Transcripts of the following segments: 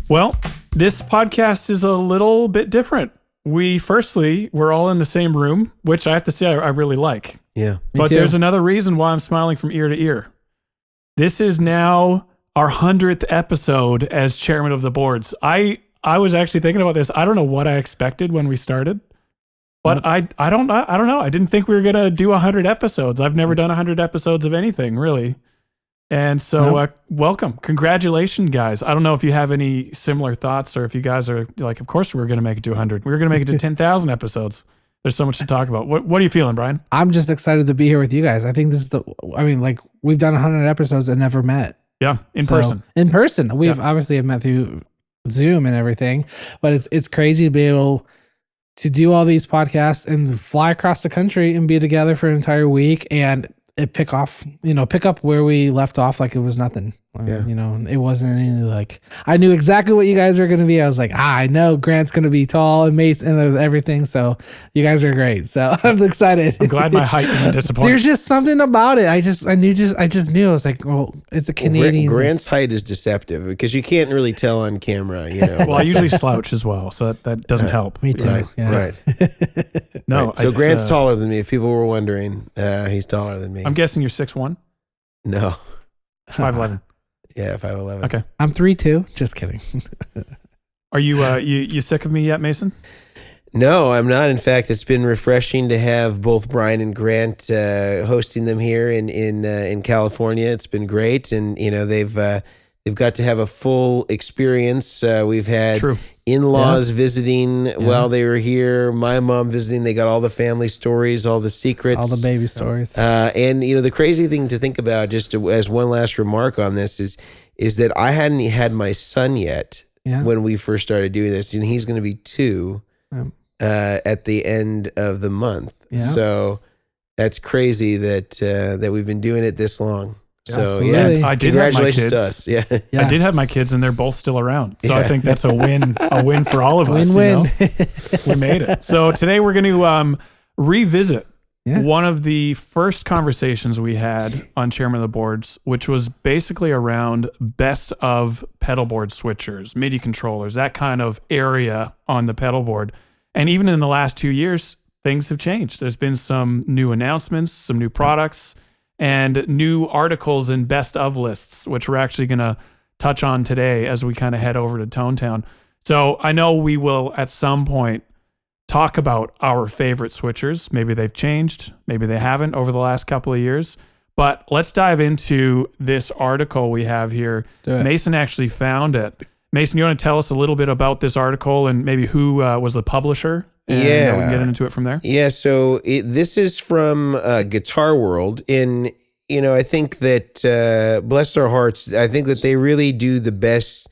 Well, this podcast is a little bit different. We're all in the same room, which I have to say I really like. Yeah. But there's another reason why I'm smiling from ear to ear. This is now our 100th episode as chairman of the boards. I was actually thinking about this. I don't know what I expected when we started, but I don't know. I didn't think we were going to do 100 episodes. I've never done 100 episodes of anything, really. And so welcome. Congratulations, guys. I don't know if you have any similar thoughts or if you guys are like, of course, we're going to make it to 100. We're going to make it to 10,000 episodes. There's so much to talk about. What are you feeling, Brian? I'm just excited to be here with you guys. I think this is we've done 100 episodes and never met. Yeah, in person. In person. We've obviously have met through Zoom and everything, but it's crazy to be able to do all these podcasts and fly across the country and be together for an entire week and pick up where we left off like it was nothing. It wasn't any like, I knew exactly what you guys were going to be. I was like, I know Grant's going to be tall and Mason and everything. So you guys are great. So I'm excited. I'm glad my height isn't disappointing. There's just something about it. I just knew. I was like, well, it's a Canadian. Grant's height is deceptive because you can't really tell on camera, Well, I usually slouch as well, so that doesn't help. Me too. Right. Yeah. Right. No. Right. So Grant's taller than me. If people were wondering, he's taller than me. I'm guessing you're 6'1"? No. 5'11". Yeah, 5'11". Okay. I'm 3'2". Just kidding. Are you you sick of me yet, Mason? No, I'm not. In fact, it's been refreshing to have both Brian and Grant hosting them here in California. It's been great, and they've got to have a full experience. We've had in-laws visiting while they were here. My mom visiting. They got all the family stories, all the secrets, all the baby stories. And the crazy thing to think about, just as one last remark on this, is that I hadn't had my son yet when we first started doing this, and he's going to be 2 at the end of the month. Yeah. So that's crazy that we've been doing it this long. So I did have my kids. To us. Yeah. I did have my kids, and they're both still around. So I think that's a win for all of us. Win-win. We made it. So today we're going to revisit one of the first conversations we had on Chairman of the Boards, which was basically around best of pedalboard switchers, MIDI controllers, that kind of area on the pedalboard. And even in the last 2 years, things have changed. There's been some new announcements, some new products, and new articles in best of lists, which we're actually going to touch on today as we kind of head over to Tone Town. So I know we will at some point talk about our favorite switchers. Maybe they've changed, maybe they haven't over the last couple of years. But let's dive into this article we have here. Mason actually found it. Mason, you want to tell us a little bit about this article and maybe who was the publisher? And we can get into it from there. Yeah, so this is from Guitar World. And, I think that, bless their hearts, I think that they really do the best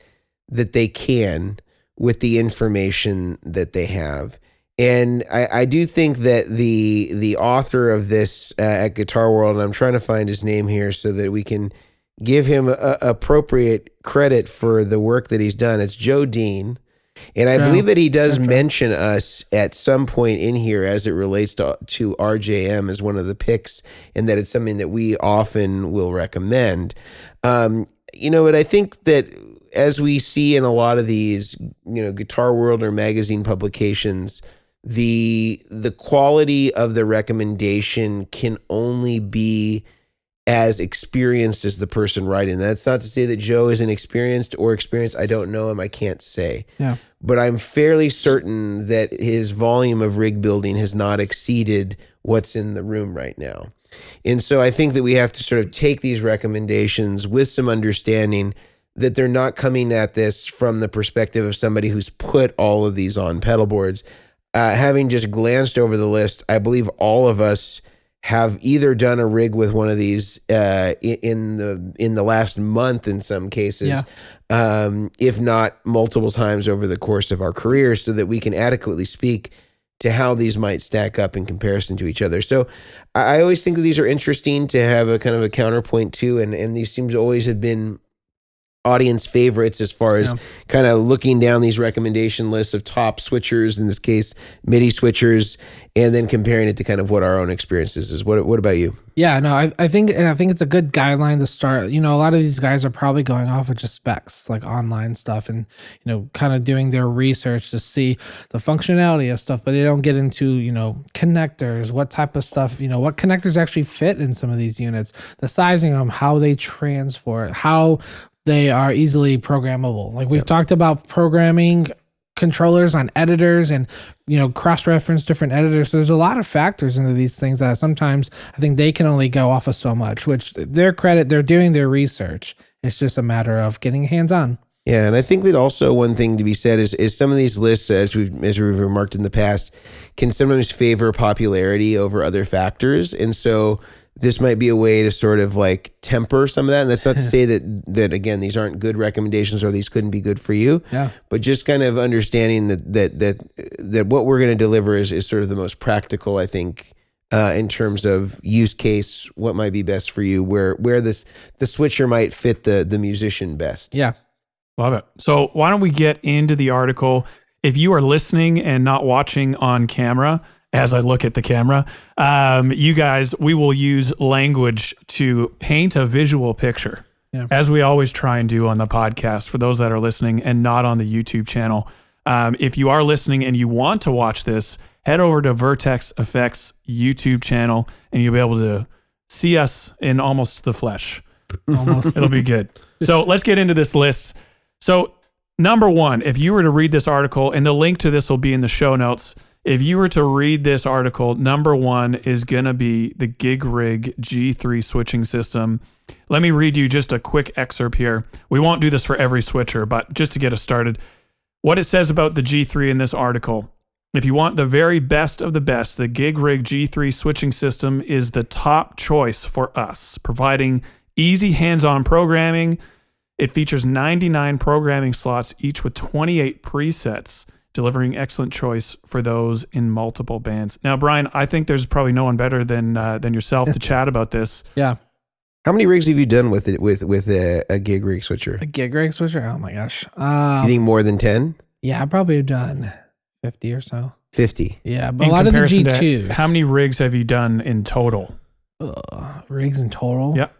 that they can with the information that they have. And I do think that the author of this at Guitar World, and I'm trying to find his name here so that we can give him appropriate credit for the work that he's done. It's Joe Dean. And I believe that he does mention us at some point in here as it relates to RJM as one of the picks, and that it's something that we often will recommend. But I think that as we see in a lot of these, Guitar World or magazine publications, the quality of the recommendation can only be as experienced as the person writing. That's not to say that Joe isn't experienced. I don't know him. I can't say. Yeah. But I'm fairly certain that his volume of rig building has not exceeded what's in the room right now. And so I think that we have to sort of take these recommendations with some understanding that they're not coming at this from the perspective of somebody who's put all of these on pedal boards. Having just glanced over the list, I believe all of us have either done a rig with one of these in the last month in some cases, if not multiple times over the course of our careers, so that we can adequately speak to how these might stack up in comparison to each other. So I always think that these are interesting to have a kind of a counterpoint to, and these seems to always have been audience favorites as far as kind of looking down these recommendation lists of top switchers, in this case, MIDI switchers, and then comparing it to kind of what our own experiences is. What about you? Yeah, no, I think it's a good guideline to start. You know, a lot of these guys are probably going off of just specs, like online stuff, and, you know, kind of doing their research to see the functionality of stuff, but they don't get into, you know, connectors, what type of stuff, you know, what connectors actually fit in some of these units, the sizing of them, how they transport, how they are easily programmable. Like we've talked about programming controllers on editors and, you know, cross-reference different editors. So there's a lot of factors into these things that sometimes I think they can only go off of so much, which their credit, they're doing their research. It's just a matter of getting hands-on. Yeah, and I think that also one thing to be said is some of these lists, as we've remarked in the past, can sometimes favor popularity over other factors. And so this might be a way to sort of like temper some of that. And that's not to say that again, these aren't good recommendations or these couldn't be good for you. Yeah. But just kind of understanding that what we're going to deliver is sort of the most practical, I think, in terms of use case, what might be best for you, where the switcher might fit the musician best. Yeah. Love it. So why don't we get into the article? If you are listening and not watching on camera, as I look at the camera, you guys, we will use language to paint a visual picture, as we always try and do on the podcast for those that are listening and not on the YouTube channel. If you are listening and you want to watch this, head over to Vertex Effects YouTube channel and you'll be able to see us in almost the flesh. Almost. It'll be good. So let's get into this list. So number one, if you were to read this article, and the link to this will be in the show notes, if you were to read this article, number one is going to be the Gigrig G3 switching system. Let me read you just a quick excerpt here. We won't do this for every switcher, but just to get us started, what it says about the G3 in this article. If you want the very best of the best, the Gigrig G3 switching system is the top choice for us, providing easy hands-on programming. It features 99 programming slots, each with 28 presets, delivering excellent choice for those in multiple bands. Now, Brian, I think there's probably no one better than yourself to chat about this. Yeah. How many rigs have you done with it with a Gigrig switcher? A Gigrig switcher? Oh my gosh. You think more than 10? Yeah, I probably have done 50 or so. 50. Yeah, but a lot of the G2s. How many rigs have you done in total? Rigs in total? Yep.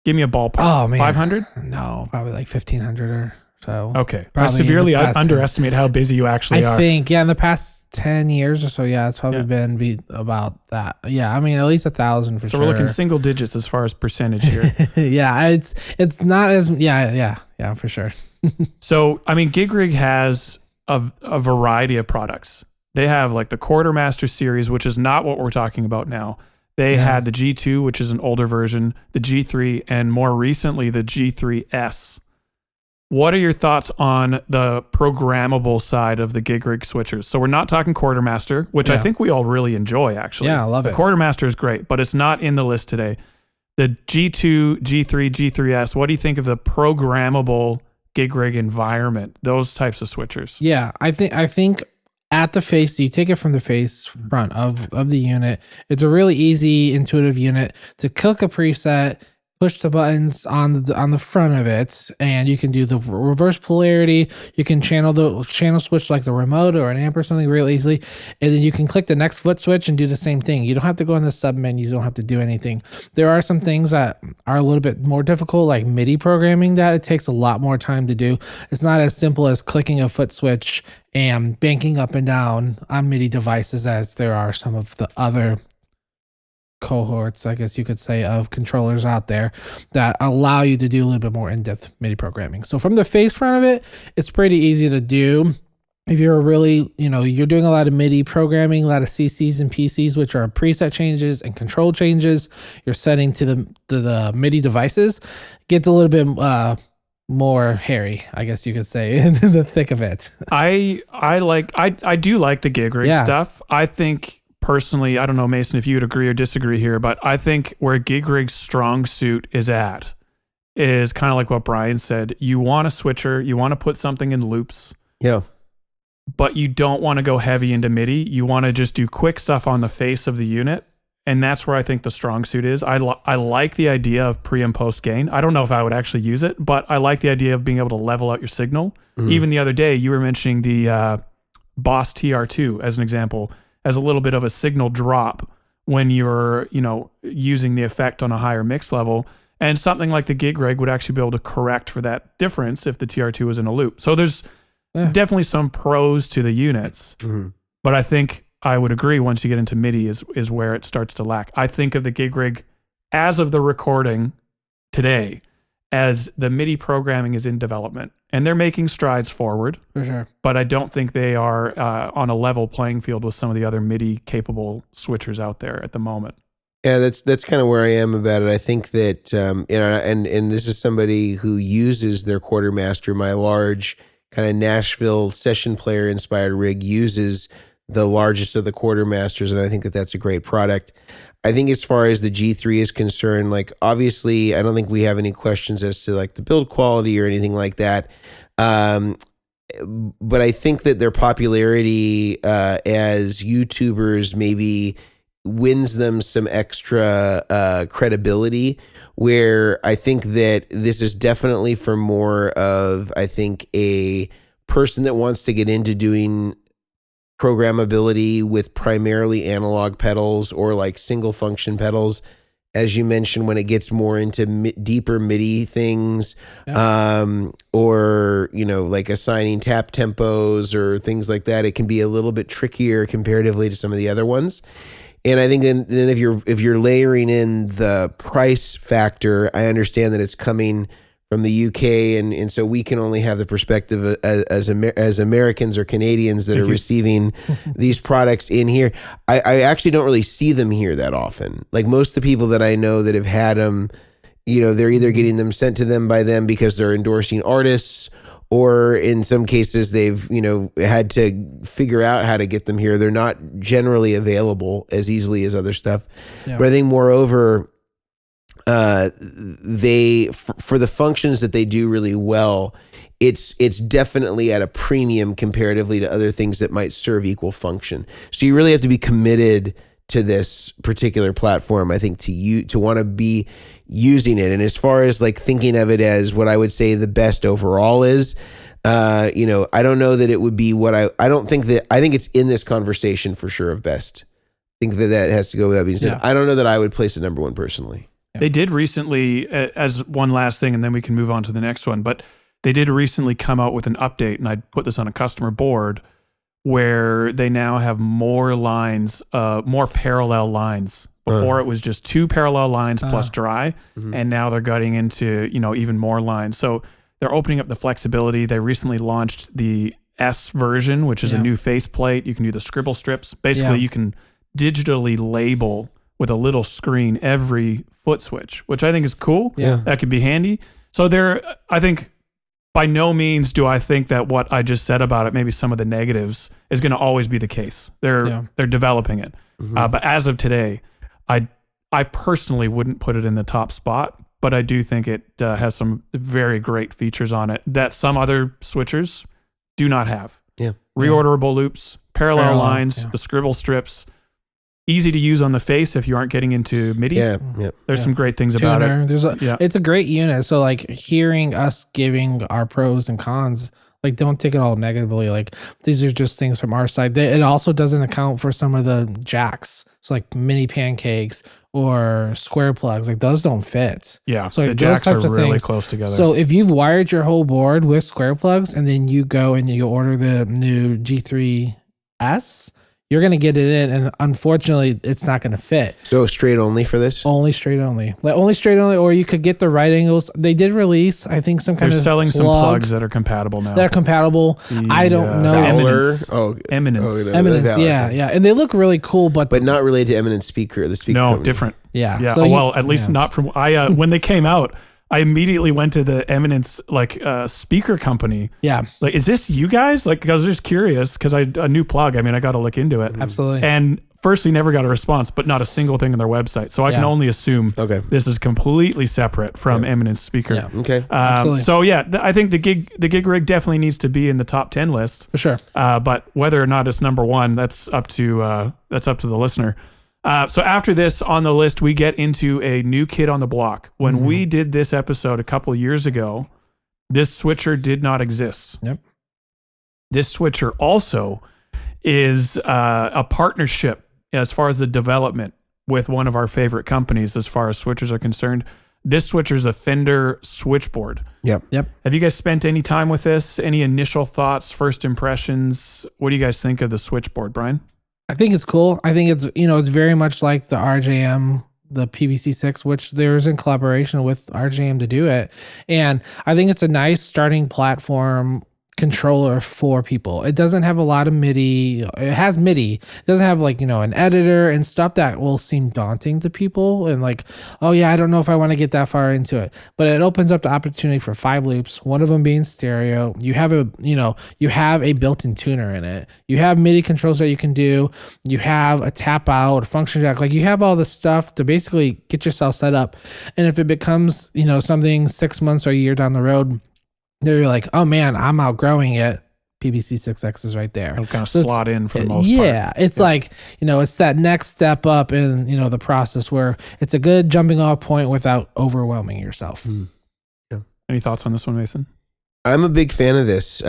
Give me a ballpark. Oh, man. 500? No, probably like 1,500 or so. Okay. I severely underestimate how busy you actually are. I think, in the past 10 years or so, it's probably been about that. Yeah, I mean, at least 1,000 for sure. So we're looking single digits as far as percentage here. Yeah, it's not as, yeah, for sure. So, I mean, Gigrig has a variety of products. They have like the Quartermaster series, which is not what we're talking about now. They had the G2, which is an older version, the G3, and more recently, the G3S. What are your thoughts on the programmable side of the Gigrig switchers? So we're not talking Quartermaster, which I think we all really enjoy, actually. Yeah, I love it. The Quartermaster is great, but it's not in the list today. The G2, G3, G3S, what do you think of the programmable Gigrig environment, those types of switchers? Yeah, I think at the face, you take it from the face front of the unit. It's a really easy, intuitive unit to click a preset, push the buttons on the front of it, and you can do the reverse polarity. You can channel switch like the remote or an amp or something real easily, and then you can click the next foot switch and do the same thing. You don't have to go in the sub menus. You don't have to do anything. There are some things that are a little bit more difficult, like MIDI programming, that it takes a lot more time to do. It's not as simple as clicking a foot switch and banking up and down on MIDI devices as there are some of the other cohorts, I guess you could say, of controllers out there that allow you to do a little bit more in-depth MIDI programming. So from the face front of it, it's pretty easy to do. If you're really, you're doing a lot of MIDI programming, a lot of CCs and PCs, which are preset changes and control changes, you're setting to the MIDI devices, gets a little bit more hairy, I guess you could say, in the thick of it. I do like the Gigrig stuff. I think personally, I don't know, Mason, if you would agree or disagree here, but I think where Gigrig's strong suit is kind of like what Brian said. You want a switcher, you want to put something in loops. Yeah. But you don't want to go heavy into MIDI. You want to just do quick stuff on the face of the unit And that's where I think the strong suit is. I like the idea of pre and post gain. I don't know if I would actually use it, but I like the idea of being able to level out your signal. Even the other day, you were mentioning the Boss TR2 as an example, as a little bit of a signal drop when you're, using the effect on a higher mix level. And something like the Gigrig would actually be able to correct for that difference if the TR2 was in a loop. So there's definitely some pros to the units, but I think I would agree once you get into MIDI is where it starts to lack. I think of the Gigrig as of the recording today as the MIDI programming is in development and they're making strides forward. For sure. But I don't think they are on a level playing field with some of the other MIDI capable switchers out there at the moment. Yeah, that's kind of where I am about it. I think that, and this is somebody who uses their Quartermaster, my large kind of Nashville session player inspired rig uses the largest of the Quartermasters, and I think that that's a great product. I think as far as the G3 is concerned, like obviously I don't think we have any questions as to like the build quality or anything like that. But I think that their popularity as YouTubers maybe wins them some extra credibility, where I think that this is definitely for more of, I think, a person that wants to get into doing programmability with primarily analog pedals or like single function pedals. As you mentioned, when it gets more into deeper MIDI things, or, like assigning tap tempos or things like that, it can be a little bit trickier comparatively to some of the other ones. And I think then if you're layering in the price factor, I understand that it's coming from the UK, and so we can only have the perspective as Americans or Canadians that are receiving these products in here. I actually don't really see them here that often. Like most of the people that I know that have had them, they're either getting them sent to them by them because they're endorsing artists, or in some cases they've, had to figure out how to get them here. They're not generally available as easily as other stuff. Yeah. But I think moreover, they for the functions that they do really well, it's definitely at a premium comparatively to other things that might serve equal function. So you really have to be committed to this particular platform, I think, to want to be using it. And as far as like thinking of it as what I would say the best overall is, I don't know that it would be what I think it's in this conversation for sure of best. I think that has to go without being said. Yeah. I don't know that I would place it number one personally. They did recently, as one last thing, and then we can move on to the next one, but they did recently come out with an update, and I put this on a customer board, where they now have more lines, more parallel lines. Before it was just 2 parallel lines plus dry, and now they're getting into, even more lines. So they're opening up the flexibility. They recently launched the S version, which is a new faceplate. You can do the scribble strips. Basically, you can digitally label with a little screen every foot switch, which I think is cool. Yeah. That could be handy. So I think by no means do I think that what I just said about it, maybe some of the negatives, is going to always be the case. They're developing it. But as of today, I personally wouldn't put it in the top spot, but I do think it has some very great features on it that some other switchers do not have. Yeah. Reorderable loops, parallel lines, the scribble strips, easy to use on the face if you aren't getting into MIDI. There's some great things about it. It's a great unit. So like hearing us giving our pros and cons, like don't take it all negatively. Like these are just things from our side. It also doesn't account for some of the jacks. So like mini pancakes or square plugs, like those don't fit. Yeah, so like the jacks are really close together. So if you've wired your whole board with square plugs and then you go and you order the new G3S, you're going to get it in, and unfortunately, it's not going to fit. So straight only for this? Only straight only. Like only straight only, or you could get the right angles. They did release, I think, some kind of selling some plugs that are compatible now. That are compatible. I don't know. Eminence. Eminence, yeah. And they look really cool, but not related to Eminence speaker. The speaker. No, different. Yeah. So at least not from... when they came out, I immediately went to the Eminence speaker company. Yeah. Like, is this you guys? Like, I was just curious because a new plug. I mean, I got to look into it. Absolutely. And firstly, never got a response, but not a single thing on their website. So I can only assume this is completely separate from Eminence speaker. Yeah. Okay. Absolutely. So I think the Gigrig definitely needs to be in the top 10 list for sure. But whether or not it's number one, that's up to the listener. So after this on the list, we get into a new kid on the block. When we did this episode a couple of years ago, this switcher did not exist. Yep. This switcher also is a partnership as far as the development with one of our favorite companies as far as switchers are concerned. This switcher is a Fender Switchboard. Yep. Have you guys spent any time with this? Any initial thoughts, first impressions? What do you guys think of the Switchboard, Brian? I think it's cool. I think it's, it's very much like the RJM, the PBC6, which there's in collaboration with RJM to do it. And I think it's a nice starting platform controller for people. It doesn't have a lot of MIDI. It has MIDI. It doesn't have an editor and stuff that will seem daunting to people and oh yeah, I don't know if I want to get that far into it. But it opens up the opportunity for 5 loops, one of them being stereo. You have a built-in tuner in it. You have MIDI controls that you can do. You have a tap out, a function jack. You have all the stuff to basically get yourself set up. And if it becomes, something 6 months or a year down the road, they're like, oh man, I'm outgrowing it. PBC6X is right there. It'll kind of slot in for the most part. Yeah, it's it's that next step up in, the process where it's a good jumping off point without overwhelming yourself. Yeah. Any thoughts on this one, Mason? I'm a big fan of this.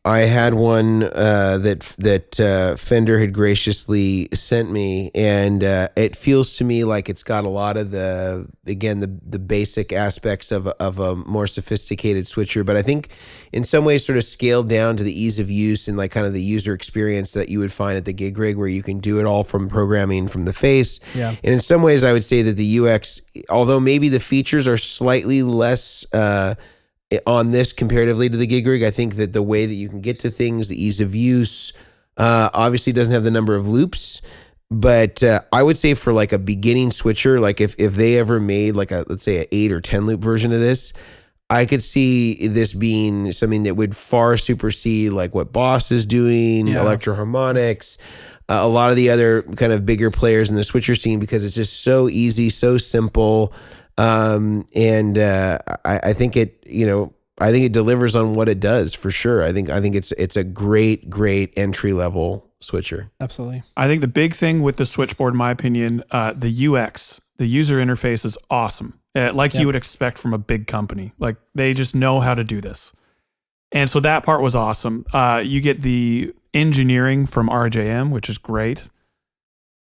I had one that Fender had graciously sent me, and it feels to me like it's got a lot of the basic aspects of a more sophisticated switcher, but I think in some ways sort of scaled down to the ease of use and kind of the user experience that you would find at the Gigrig, where you can do it all from programming from the face. Yeah. And in some ways, I would say that the UX, although maybe the features are slightly less on this comparatively to the Gigrig, I think that the way that you can get to things, the ease of use, obviously doesn't have the number of loops, but I would say for a beginning switcher, if they ever made let's say an 8 or 10 loop version of this, I could see this being something that would far supersede what Boss is doing, Electro Harmonics, a lot of the other kind of bigger players in the switcher scene, because it's just so easy, so simple. I think it delivers on what it does for sure. I think it's a great entry level switcher. Absolutely. I think the big thing with the Switchboard, in my opinion, the UX, the user interface is awesome. You would expect from a big company. They just know how to do this. And so that part was awesome. You get the engineering from RJM, which is great.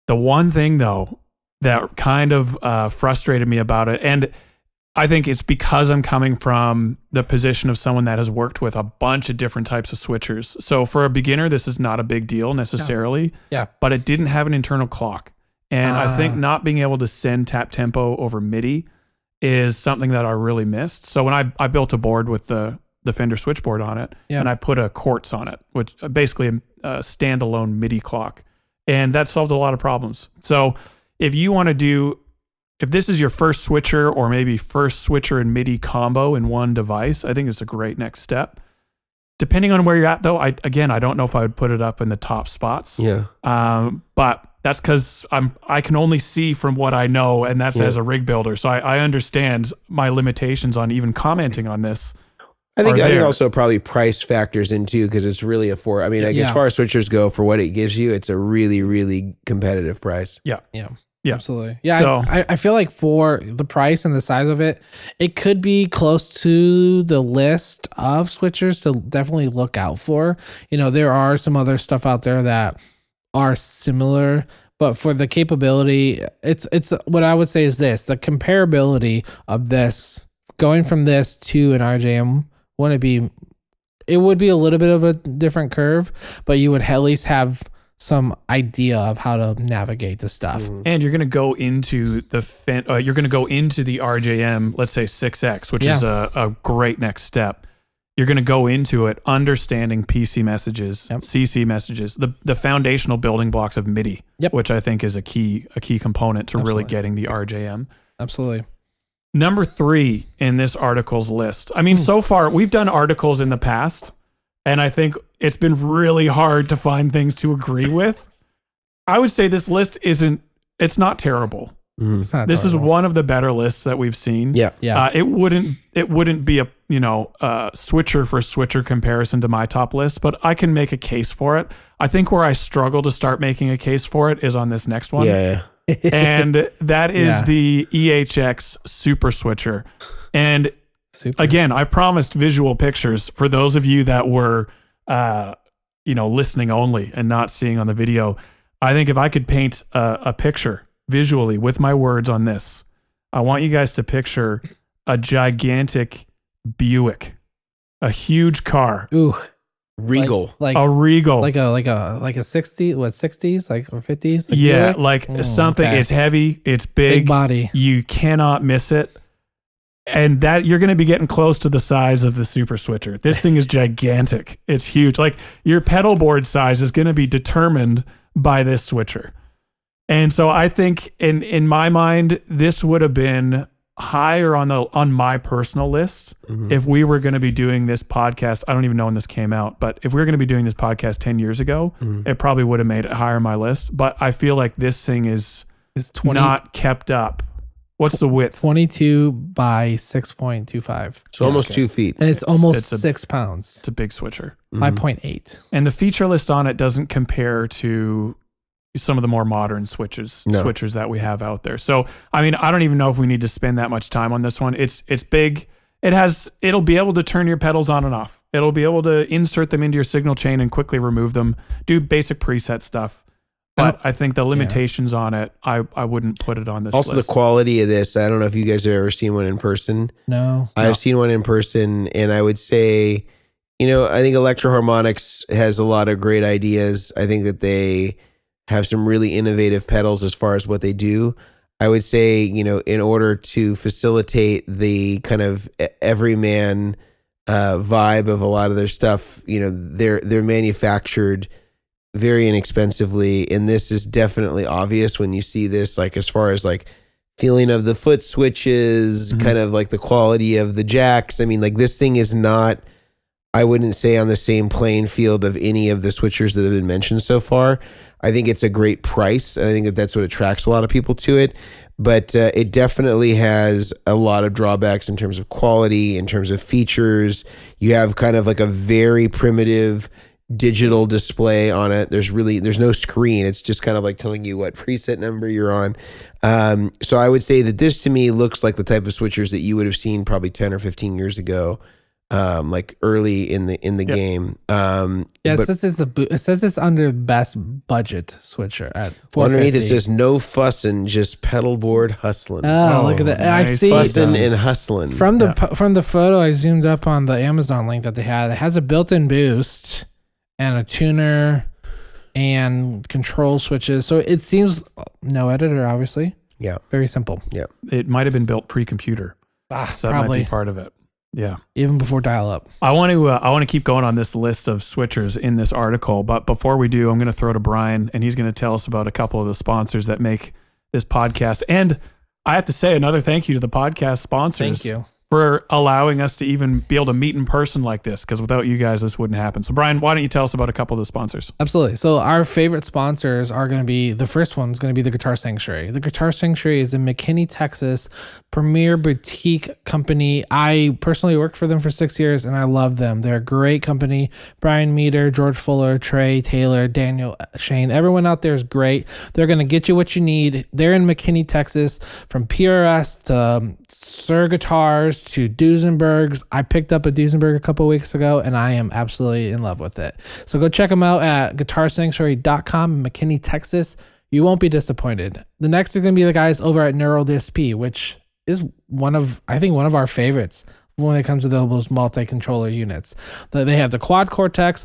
The one thing though that kind of frustrated me about it, and I think it's because I'm coming from the position of someone that has worked with a bunch of different types of switchers. So for a beginner, this is not a big deal necessarily. Yeah. But it didn't have an internal clock. And I think not being able to send tap tempo over MIDI is something that I really missed. So when I built a board with the Fender Switchboard on it, and I put a Quartz on it, which basically a standalone MIDI clock. And that solved a lot of problems. So if you want to do, if this is your first switcher or maybe first switcher and MIDI combo in one device, I think it's a great next step. Depending on where you're at though, I don't know if I would put it up in the top spots. Yeah. But that's because I can only see from what I know, and that's as a rig builder. So I understand my limitations on even commenting on this. I think also probably price factors in too, because it's really as far as switchers go, for what it gives you, it's a really, really competitive price. Yeah. Absolutely. Yeah. So, I feel like for the price and the size of it, it could be close to the list of switchers to definitely look out for. There are some other stuff out there that are similar, but for the capability, it's what I would say is this: the comparability of this going from this to an RJM it would be a little bit of a different curve, but you would at least have some idea of how to navigate the stuff. And you're going to go into the RJM, let's say 6X, which is a great next step. You're going to go into it understanding PC messages, CC messages, the foundational building blocks of MIDI, which I think is a key component to really getting the RJM. Absolutely. Number 3 in this article's list. I mean, so far we've done articles in the past, and I think it's been really hard to find things to agree with. I would say this list it's not terrible. It's not this terrible. is one of the better lists that we've seen. Yeah. It wouldn't be a switcher for switcher comparison to my top list, but I can make a case for it. I think where I struggle to start making a case for it is on this next one. Yeah. and that is the EHX Super Switcher. And again, I promised visual pictures for those of you that were, listening only and not seeing on the video. I think if I could paint a picture visually with my words on this, I want you guys to picture a gigantic Buick, a huge car. Ooh. Regal. Like a Regal. Like a 60s, like or 50s? Like yeah, Buick? like something. Okay. It's heavy, it's big body. You cannot miss it. And that you're going to be getting close to the size of the Super Switcher. This thing is gigantic. It's huge. Like your pedalboard size is going to be determined by this switcher. And so I think in my mind, this would have been higher on my personal list if we were going to be doing this podcast. I don't even know when this came out, but if we were going to be doing this podcast 10 years ago, it probably would have made it higher on my list. But I feel like this thing is not kept up. What's the width? 22 by 6.25. So almost 2 feet. And it's almost 6 pounds. It's a big switcher. 5.8. And the feature list on it doesn't compare to some of the more modern switchers that we have out there. So, I mean, I don't even know if we need to spend that much time on this one. It's big. It'll be able to turn your pedals on and off. It'll be able to insert them into your signal chain and quickly remove them, do basic preset stuff. But I think the limitations on it, I wouldn't put it on this list. Also, the quality of this, I don't know if you guys have ever seen one in person. No. I've seen one in person, and I would say, I think Electro Harmonics has a lot of great ideas. I think that they have some really innovative pedals as far as what they do. I would say, in order to facilitate the kind of everyman vibe of a lot of their stuff, they're manufactured very inexpensively, and this is definitely obvious when you see this, like as far as like feeling of the foot switches, kind of like the quality of the jacks. I mean, like this thing is not, I wouldn't say on the same playing field of any of the switchers that have been mentioned so far. I think it's a great price, and I think that that's what attracts a lot of people to it. But it definitely has a lot of drawbacks in terms of quality, in terms of features. You have kind of like a very primitive digital display on it. There's no screen. It's just kind of like telling you what preset number you're on. So I would say that this to me looks like the type of switchers that you would have seen probably 10 or 15 years ago. Like early in the game. It says it's under best budget switcher at $450. Underneath it says no fussing, just pedalboard hustling. Oh, look at that! Nice. I see Fussing and hustling. from the photo I zoomed up on the Amazon link that they had. It has a built-in boost and a tuner and control switches. So it seems no editor, obviously. Yeah, very simple. Yeah, it might have been built pre-computer. So that probably might be part of it. Yeah, even before dial-up. I want to keep going on this list of switchers in this article, but before we do, I'm going to throw to Brian, and he's going to tell us about a couple of the sponsors that make this podcast. And I have to say another thank you to the podcast sponsors. Thank you for allowing us to even be able to meet in person like this, because without you guys, this wouldn't happen. So Brian, why don't you tell us about a couple of the sponsors? Absolutely. So our favorite sponsors are going to be, the first one's going to be the Guitar Sanctuary. The Guitar Sanctuary is in McKinney, Texas, premier boutique company. I personally worked for them for 6 years and I love them. They're a great company. Brian Meter, George Fuller, Trey Taylor, Daniel Shane, everyone out there is great. They're going to get you what you need. They're in McKinney, Texas, from PRS to Sir Guitars to Duesenbergs. I picked up a Duesenberg a couple weeks ago and I am absolutely in love with it. So go check them out at guitarsanctuary.com in McKinney, Texas. You won't be disappointed. The next are going to be the guys over at Neural DSP, which is one of our favorites when it comes to those multi-controller units. They have the Quad Cortex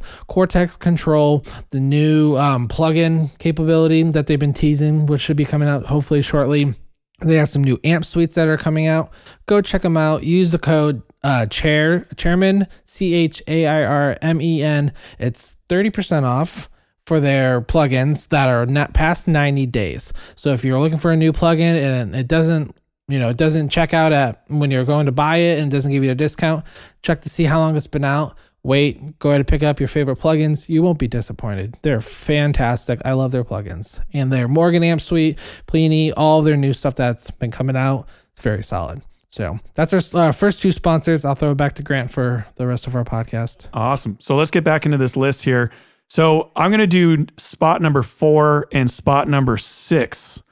Control, the new plug-in capability that they've been teasing, which should be coming out hopefully shortly. They have some new amp suites that are coming out. Go check them out. Use the code Chairmen, CHAIRMEN. It's 30% off for their plugins that are not past 90 days. So if you're looking for a new plugin and it doesn't check out at when you're going to buy it and doesn't give you a discount, check to see how long it's been out. Wait, go ahead and pick up your favorite plugins. You won't be disappointed. They're fantastic. I love their plugins. And their Morgan Amp Suite, Plini, all their new stuff that's been coming out. It's very solid. So that's our first two sponsors. I'll throw it back to Grant for the rest of our podcast. Awesome. So let's get back into this list here. So I'm going to do spot number 4 and spot number 6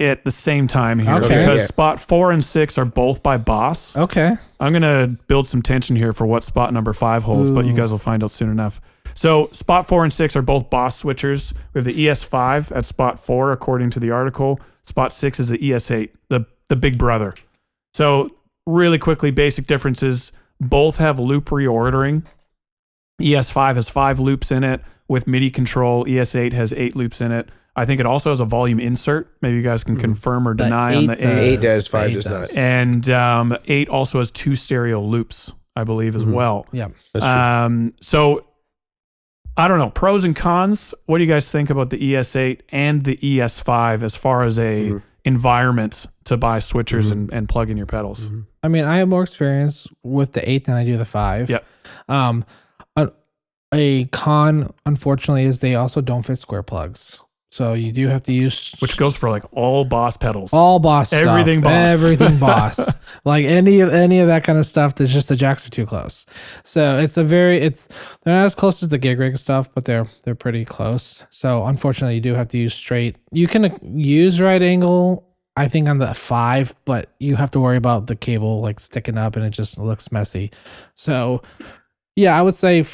at the same time here Okay. because Yeah. spot 4 and 6 are both by Boss. Okay. I'm going to build some tension here for what spot number 5 holds, but you Ooh. guys will find out soon enough. So spot 4 and 6 are both Boss switchers. We have the ES5 at spot 4, according to the article. Spot 6 is the ES8, the big brother. So really quickly, basic differences. Both have loop reordering. ES5 has 5 loops in it with MIDI control. ES8 has 8 loops in it. I think it also has a volume insert. Maybe you guys can confirm or But deny on the 8. 8 does, 5 does not. And 8 also has 2 stereo loops, I believe, as well. Yeah. That's true. So I don't know. Pros and cons. What do you guys think about the ES8 and the ES5 as far as a environment to buy switchers and plug in your pedals? I mean, I have more experience with the 8 than I do the 5. Yep. A con, unfortunately, is they also don't fit square plugs. So you do have to use Which goes for like all Boss pedals. all Boss Everything stuff. Boss. Everything Boss. Like any of that kind of stuff. That's just the jacks are too close. So they're not as close as the Gigrig stuff, but they're pretty close. So unfortunately, you do have to use straight. You can use right angle, I think, on the 5, but you have to worry about the cable like sticking up and it just looks messy. So yeah, I would say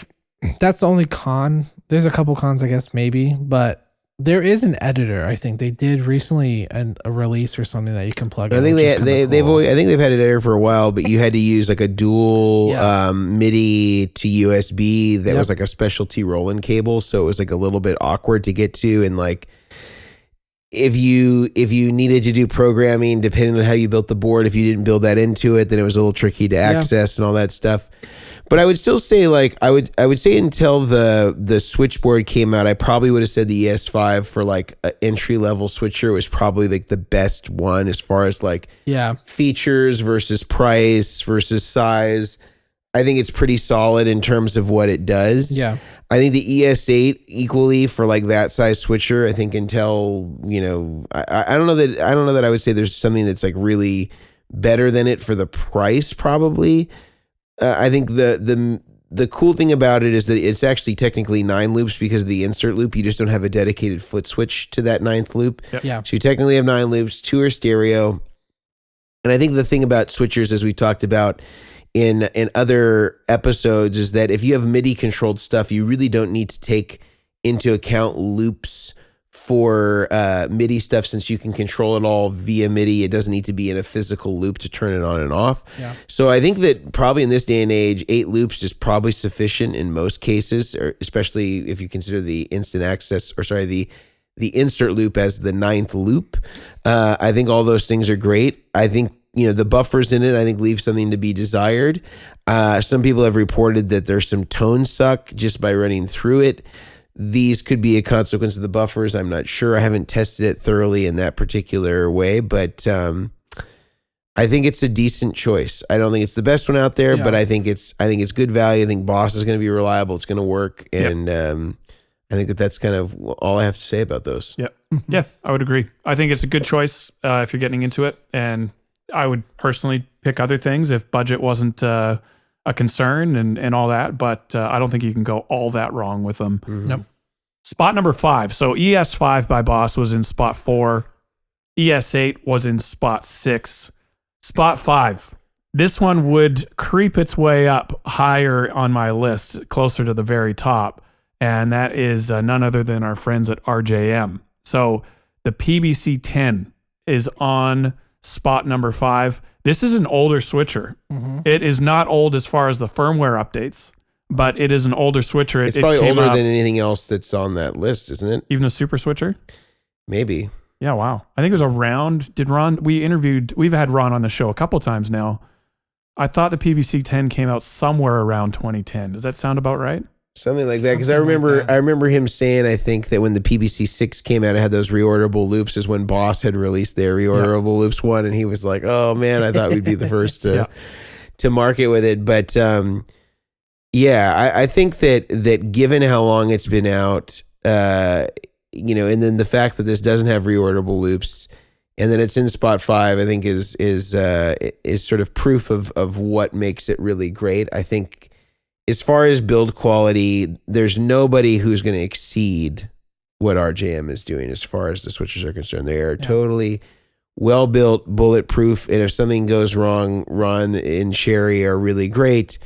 that's the only con. There's a couple cons, I guess, maybe, but there is an editor. I think they did recently a release or something that you can plug in. I think which is kinda they've cool. always, I think they've had it there for a while, but you had to use like a dual Yeah. MIDI to USB that Yep. was like a specialty Roland cable, so it was like a little bit awkward to get to, and like if you needed to do programming, depending on how you built the board, if you didn't build that into it, then it was a little tricky to access and all that stuff. But I would still say, like, I would say until the Switchboard came out, I probably would have said the ES5 for like an entry level switcher was probably like the best one as far as like features versus price versus size. I think it's pretty solid in terms of what it does. Yeah. I think the ES8 equally for like that size switcher. I think until, you know, I don't know that I would say there's something that's like really better than it for the price probably. I think the cool thing about it is that it's actually technically 9 loops because of the insert loop. You just don't have a dedicated foot switch to that 9th loop. Yep. Yeah. So you technically have 9 loops, 2 are stereo. And I think the thing about switchers, as we talked about in other episodes, is that if you have MIDI controlled stuff, you really don't need to take into account loops for MIDI stuff, since you can control it all via MIDI. It doesn't need to be in a physical loop to turn it on and off. Yeah. So I think that probably in this day and age, 8 loops is probably sufficient in most cases, or especially if you consider the instant access, or sorry, the insert loop as the 9th loop. I think all those things are great. I think, you know, the buffers in it, I think, leave something to be desired. Some people have reported that there's some tone suck just by running through it. These could be a consequence of the buffers. I'm not sure. I haven't tested it thoroughly in that particular way, but I think it's a decent choice. I don't think it's the best one out there, but I think it's good value. I think Boss is going to be reliable. It's going to work, and I think that's kind of all I have to say about those. Yep. Yeah, I would agree. I think it's a good choice if you're getting into it, and I would personally pick other things if budget wasn't a concern and all that, but I don't think you can go all that wrong with them. Mm-hmm. Nope. Spot number 5. So ES5 by Boss was in spot 4. ES8 was in spot 6. Spot 5. This one would creep its way up higher on my list, closer to the very top, and that is none other than our friends at RJM. So the PBC10 is on spot number 5. This is an older switcher. Mm-hmm. It is not old as far as the firmware updates, but it is an older switcher. It's probably came older out- than anything else that's on that list, isn't it? even the Super Switcher. Maybe. Yeah, wow. I think it was around. We've had Ron on the show a couple times now. I thought the PBC10 came out somewhere around 2010. Does that sound about right? Something like that, because Something like that. I remember him saying, I think, that when the PBC6 came out, it had those reorderable loops, is when Boss had released their reorderable loops one, and he was like, "Oh man, I thought we'd be the first to market with it." But I think that given how long it's been out, you know, and then the fact that this doesn't have reorderable loops, and then it's in spot 5, I think is sort of proof of what makes it really great. I think, as far as build quality, there's nobody who's going to exceed what RJM is doing as far as the switchers are concerned. They are totally well built, bulletproof, and if something goes wrong, Ron and Sherry are really great.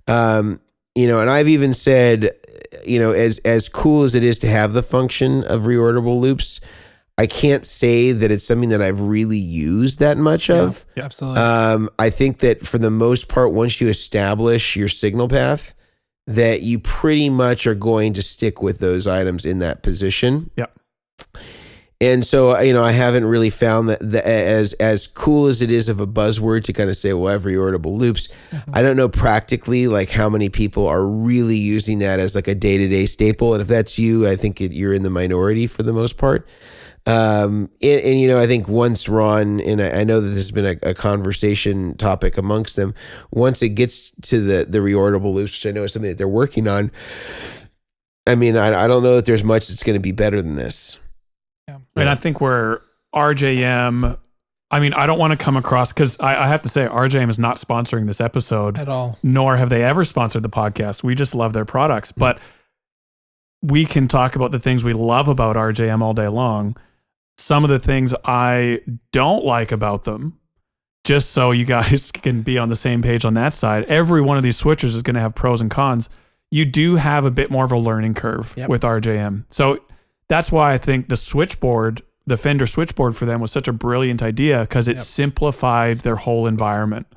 And I've even said, as cool as it is to have the function of reorderable loops, I can't say that it's something that I've really used that much of. Yeah, absolutely. I think that for the most part, once you establish your signal path, that you pretty much are going to stick with those items in that position. Yep. And so, I haven't really found that as cool as it is of a buzzword to kind of say, well, I have reorderable loops. Mm-hmm. I don't know practically like how many people are really using that as like a day-to-day staple. And if that's you, I think you're in the minority for the most part. I think once Ron, and I know that this has been a conversation topic amongst them, once it gets to the reorderable loops, which I know is something that they're working on, I mean, I don't know that there's much that's going to be better than this. And I think where RJM, I mean, I don't want to come across, because I have to say, RJM is not sponsoring this episode at all, nor have they ever sponsored the podcast. We just love their products, but we can talk about the things we love about RJM all day long. Some of the things I don't like about them, just so you guys can be on the same page on that side. Every one of these switchers is going to have pros and cons. You do have a bit more of a learning curve with RJM. So that's why I think the switchboard, the Fender switchboard for them was such a brilliant idea, because it simplified their whole environment.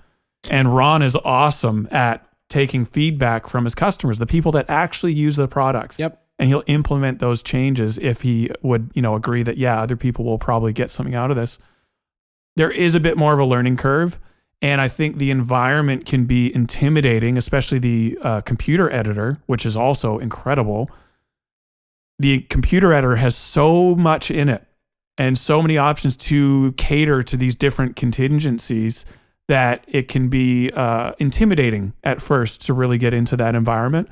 And Ron is awesome at taking feedback from his customers, the people that actually use the products. Yep. And he'll implement those changes if he would, agree that, other people will probably get something out of this. There is a bit more of a learning curve. And I think the environment can be intimidating, especially the computer editor, which is also incredible. The computer editor has so much in it and so many options to cater to these different contingencies that it can be intimidating at first to really get into that environment.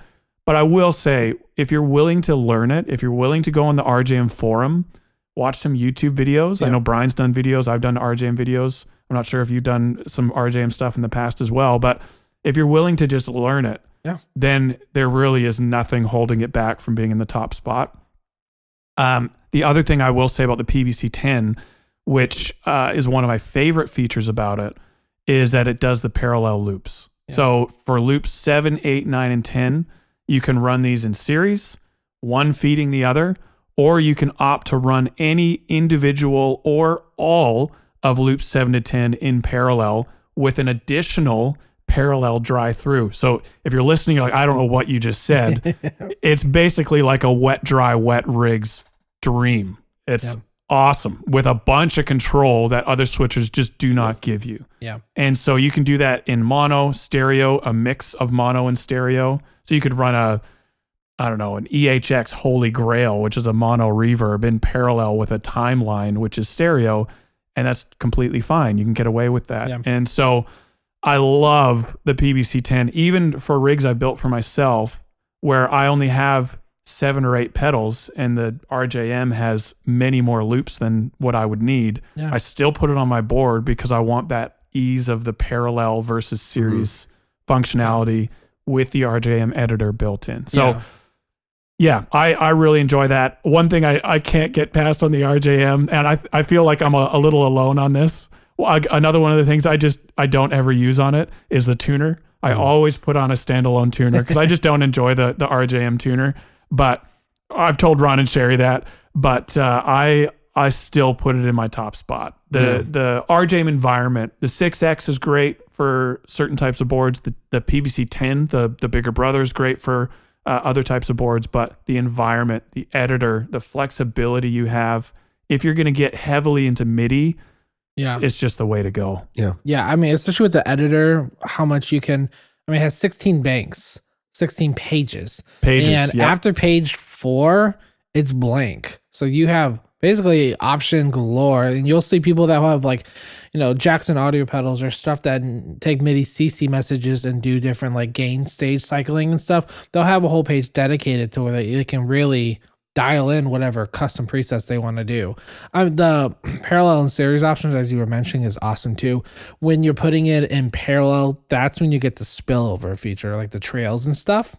But I will say, if you're willing to learn it, if you're willing to go on the RJM forum, watch some YouTube videos. I know Brian's done videos. I've done RJM videos. I'm not sure if you've done some RJM stuff in the past as well. But if you're willing to just learn it, then there really is nothing holding it back from being in the top spot. The other thing I will say about the PBC10, which is one of my favorite features about it, is that it does the parallel loops. Yeah. So for loops 7, 8, 9, and 10, you can run these in series, one feeding the other, or you can opt to run any individual or all of loops 7 to 10 in parallel with an additional parallel dry through. So if you're listening, you're like, I don't know what you just said. It's basically like a wet, dry, wet rigs dream. It's awesome with a bunch of control that other switchers just do not give you. Yeah. And so you can do that in mono, stereo, a mix of mono and stereo. So you could run an EHX Holy Grail, which is a mono reverb in parallel with a timeline, which is stereo. And that's completely fine. You can get away with that. Yeah. And so I love the PBC10, even for rigs I built for myself, where I only have 7 or 8 pedals and the RJM has many more loops than what I would need. I still put it on my board because I want that ease of the parallel versus series functionality with the RJM editor built in. So I really enjoy that. One thing I can't get past on the RJM, and I feel like I'm a little alone on this. Another one of the things I don't ever use on it is the tuner. I always put on a standalone tuner because I just don't enjoy the RJM tuner. But I've told Ron and Sherry that, but I still put it in my top spot. The RJM environment, the 6X is great for certain types of boards. The PBC10, the bigger brother, is great for other types of boards. But the environment, the editor, the flexibility you have, if you're going to get heavily into Midi, it's just the way to go. Yeah. I mean, especially with the editor, how much you can. I mean, it has 16 banks. 16 pages. And after page 4, it's blank. So you have basically option galore. And you'll see people that have Jackson audio pedals or stuff that take MIDI CC messages and do different like gain stage cycling and stuff. They'll have a whole page dedicated to where they can really dial in whatever custom presets they want to do. The parallel and series options, as you were mentioning, is awesome too. When you're putting it in parallel, that's when you get the spillover feature, like the trails and stuff.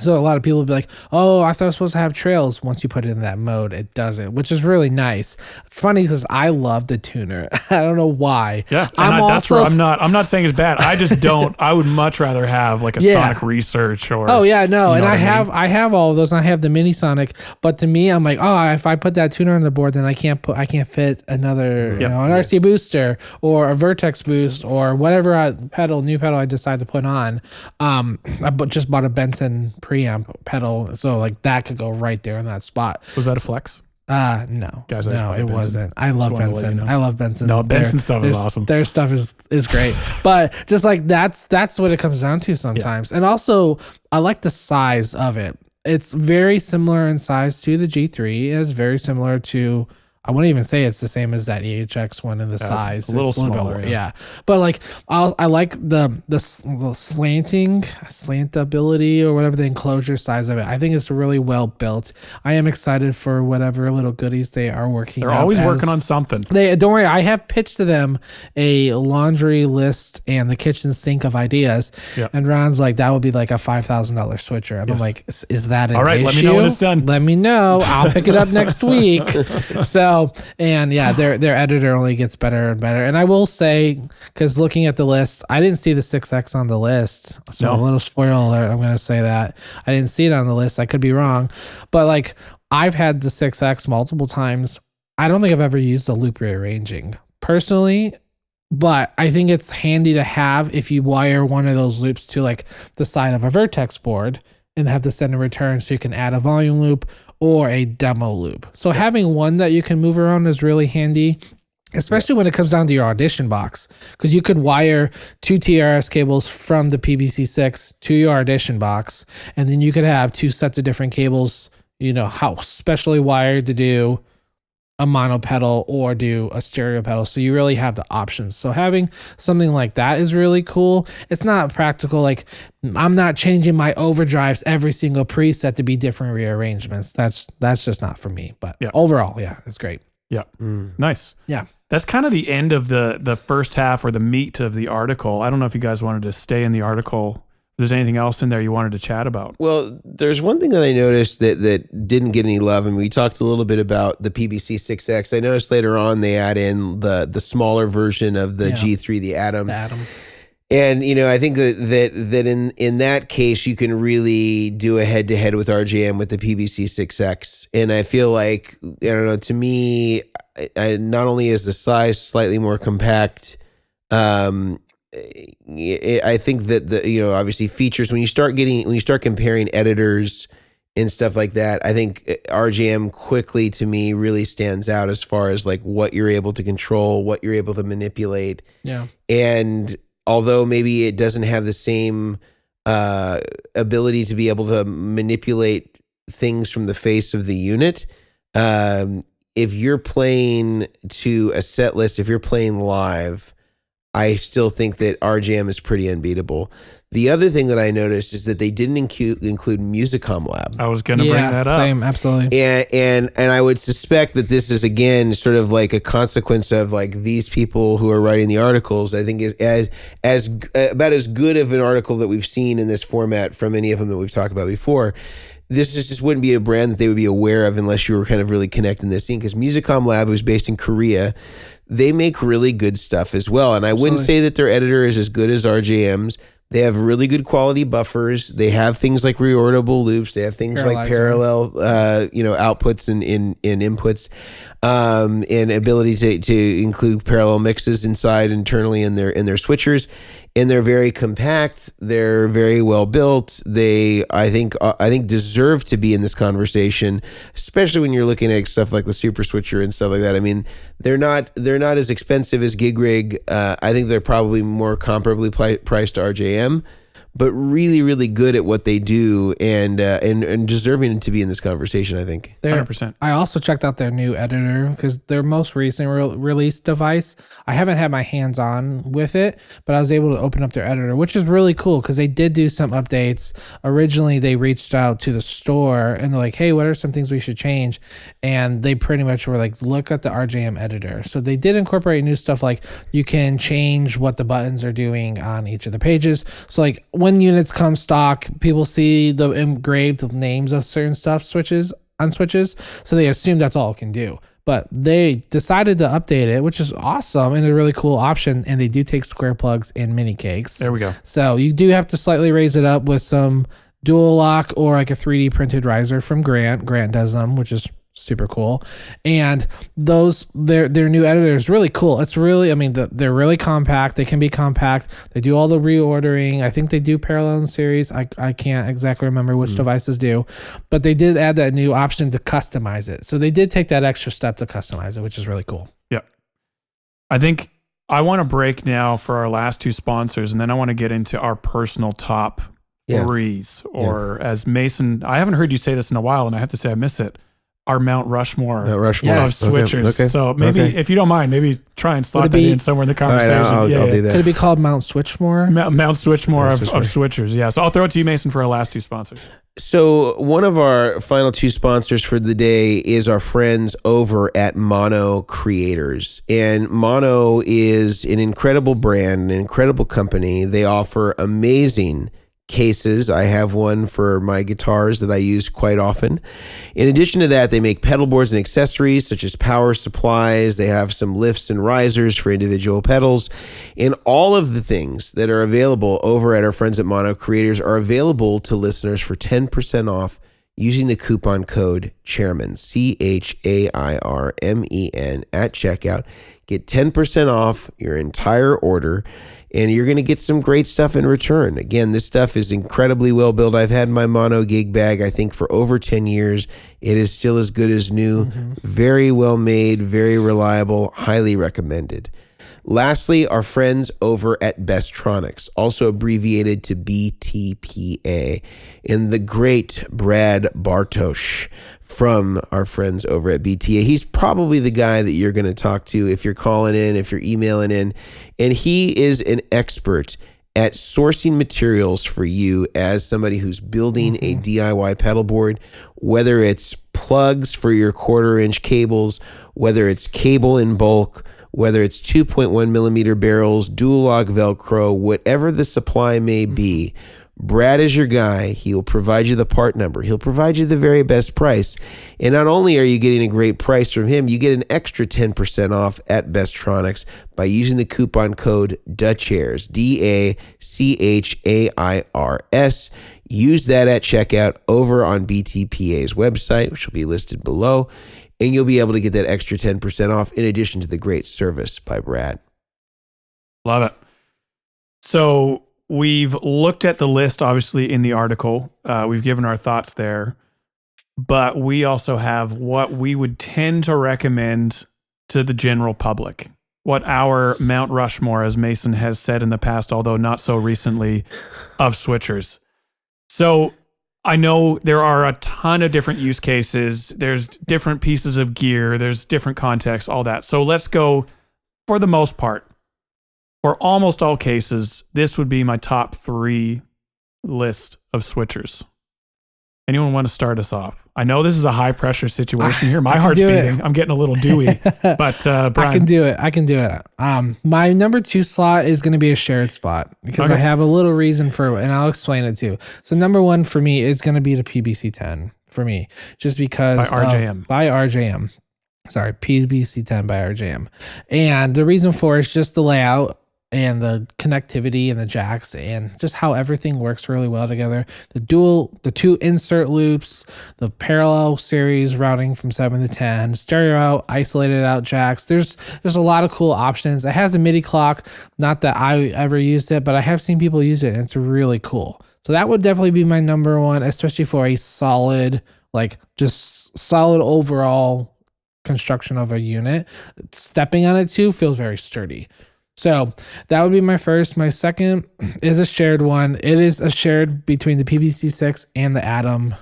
So a lot of people will be like, oh, I thought it was supposed to have trails. Once you put it in that mode, it doesn't, which is really nice. It's funny because I love the tuner. I don't know why. Yeah, and that's where I'm not saying it's bad. I just don't. I would much rather have like a Sonic Research or. Oh yeah, no, and I have all of those. And I have the mini Sonic, but to me, I'm like, oh, if I put that tuner on the board, then I can't fit another, an RC booster or a Vertex boost or whatever new pedal I decide to put on. I just bought a Benson preamp pedal, so like that could go right there in that spot. Was that a flex? No, guys, no, it wasn't. I love Benson. I love Benson. No, Benson stuff is awesome. Their stuff is great, but just like that's what it comes down to sometimes. And also, I like the size of it. It's very similar in size to the G3. It's very similar to. I wouldn't even say it's the same as that EHX one in the size. It's a little smaller. Yeah. But like, I like the slantability or whatever, the enclosure size of it. I think it's really well built. I am excited for whatever little goodies they are working. They're always working on something. Don't worry. I have pitched to them a laundry list and the kitchen sink of ideas. Yep. And Ron's like, that would be like a $5,000 switcher. And I'm like, is that an issue? All right, let me know when it's done. Let me know. I'll pick it up next week. So, and yeah, their editor only gets better and better. And I will say, because looking at the list, I didn't see the 6X on the list. So a little spoiler alert, I'm going to say that. I didn't see it on the list. I could be wrong. But like, I've had the 6X multiple times. I don't think I've ever used a loop rearranging personally, but I think it's handy to have if you wire one of those loops to like the side of a Vertex board and have to send a return so you can add a volume loop or a demo loop. So having one that you can move around is really handy, especially when it comes down to your audition box, because you could wire 2 TRS cables from the PBC6 to your audition box, and then you could have 2 sets of different cables, how specially wired to do a mono pedal or do a stereo pedal. So you really have the options. So having something like that is really cool. It's not practical. Like, I'm not changing my overdrives every single preset to be different rearrangements. That's just not for me. But overall, it's great. Yeah. Nice. Yeah. That's kind of the end of the first half or the meat of the article. I don't know if you guys wanted to stay in the article. If there's anything else in there you wanted to chat about. Well, there's one thing that I noticed that didn't get any love, and we talked a little bit about the PBC6X. I noticed later on they add in the smaller version of the G3, the Atom. And I think that in that case you can really do a head to head with RJM with the PBC6X. And I feel like, I don't know, to me, not only is the size slightly more compact, I think that obviously features, when you start comparing editors and stuff like that, I think RJM quickly to me really stands out as far as like what you're able to control, what you're able to manipulate. Yeah. And although maybe it doesn't have the same ability to be able to manipulate things from the face of the unit, if you're playing to a set list, if you're playing live, I still think that RJM is pretty unbeatable. The other thing that I noticed is that they didn't include MusicomLab. I was going to bring that up. Same, absolutely. And I would suspect that this is, again, sort of like a consequence of like these people who are writing the articles. I think is about as good of an article that we've seen in this format from any of them that we've talked about before. This just wouldn't be a brand that they would be aware of unless you were kind of really connecting this scene. Because MusicomLab, who's based in Korea, they make really good stuff as well. And I wouldn't say that their editor is as good as RJM's. They have really good quality buffers. They have things like reorderable loops. They have things like parallel, outputs and inputs, and ability to include parallel mixes inside internally in their switchers. And they're very compact. They're very well built. They, I think, deserve to be in this conversation, especially when you're looking at stuff like the Super Switcher and stuff like that. I mean, they're not as expensive as Gigrig. I think they're probably more comparably priced to RJM, but really, really good at what they do and deserving to be in this conversation, I think. 100%. I also checked out their new editor because their most recent release device, I haven't had my hands on with it, but I was able to open up their editor, which is really cool because they did do some updates. Originally, they reached out to the store and they're like, hey, what are some things we should change? And they pretty much were like, look at the RJM editor. So they did incorporate new stuff like you can change what the buttons are doing on each of the pages. So like when units come stock, people see the engraved names of certain switches, so they assume that's all it can do. But they decided to update it, which is awesome and a really cool option. And they do take square plugs and mini cakes. There we go. So you do have to slightly raise it up with some dual lock or like a 3D printed riser from Grant. Grant does them, which is super cool. And those their new editor is really cool. It's really, I mean, they're really compact. They can be compact. They do all the reordering. I think they do parallel in series. I can't exactly remember which devices do, but they did add that new option to customize it. So they did take that extra step to customize it, which is really cool. Yeah. I think I want to break now for our last two sponsors, and then I want to get into our personal top threes, or as Mason, I haven't heard you say this in a while, and I have to say I miss it. Our Mount Rushmore, of switchers. Okay. So maybe, if you don't mind, maybe try and slot that in somewhere in the conversation. All right, I'll do that. Could it be called Mount Switchmore? Mount Switchmore of switchers. Yeah. So I'll throw it to you, Mason, for our last two sponsors. So one of our final two sponsors for the day is our friends over at Mono Creators. And Mono is an incredible brand, an incredible company. They offer amazing cases. I have one for my guitars that I use quite often. In addition to that, they make pedal boards and accessories such as power supplies. They have some lifts and risers for individual pedals. And all of the things that are available over at our friends at Mono Creators are available to listeners for 10% off using the coupon code Chairmen, CHAIRMEN, at checkout. Get 10% off your entire order, and you're going to get some great stuff in return. Again, this stuff is incredibly well built. I've had my Mono gig bag, I think, for over 10 years. It is still as good as new. Very well made, very reliable, highly recommended. Lastly, our friends over at Bestronix, also abbreviated to BTPA, and the great Brad Bartosz from our friends over at BTA. He's probably the guy that you're going to talk to if you're calling in, if you're emailing in, and he is an expert at sourcing materials for you as somebody who's building a DIY pedal board, whether it's plugs for your 1/4-inch cables, whether it's cable in bulk, whether it's 2.1 millimeter barrels, dual lock Velcro, whatever the supply may be. Brad is your guy. He'll provide you the part number. He'll provide you the very best price. And not only are you getting a great price from him, you get an extra 10% off at Bestronix by using the coupon code DACHAIRS, DACHAIRS. Use that at checkout over on BTPA's website, which will be listed below, and you'll be able to get that extra 10% off in addition to the great service by Brad. Love it. So we've looked at the list, obviously, in the article. We've given our thoughts there. But we also have what we would tend to recommend to the general public. What our Mount Rushmore, as Mason has said in the past, although not so recently, of switchers. So I know there are a ton of different use cases. There's different pieces of gear. There's different contexts, all that. So let's go, for the most part, for almost all cases, this would be my top 3 list of switchers. Anyone want to start us off? I know this is a high pressure situation here. My heart's beating. I'm getting a little dewy, but Brian. I can do it. My number 2 slot is going to be a shared spot because I have a little reason for it, and I'll explain it too. So number 1 for me is going to be the PBC10 for me, just because by RJM. Sorry, PBC10 by RJM. And the reason for it is just the layout and the connectivity and the jacks and just how everything works really well together. The 2 insert loops, the parallel series routing from 7 to 10, stereo out, isolated out jacks. There's a lot of cool options. It has a MIDI clock. Not that I ever used it, but I have seen people use it and it's really cool. So that would definitely be my number 1, especially for a solid, just solid overall construction of a unit. Stepping on it too feels very sturdy. So that would be my first. My second is a shared one. It is a shared between the PBC6 and the Atom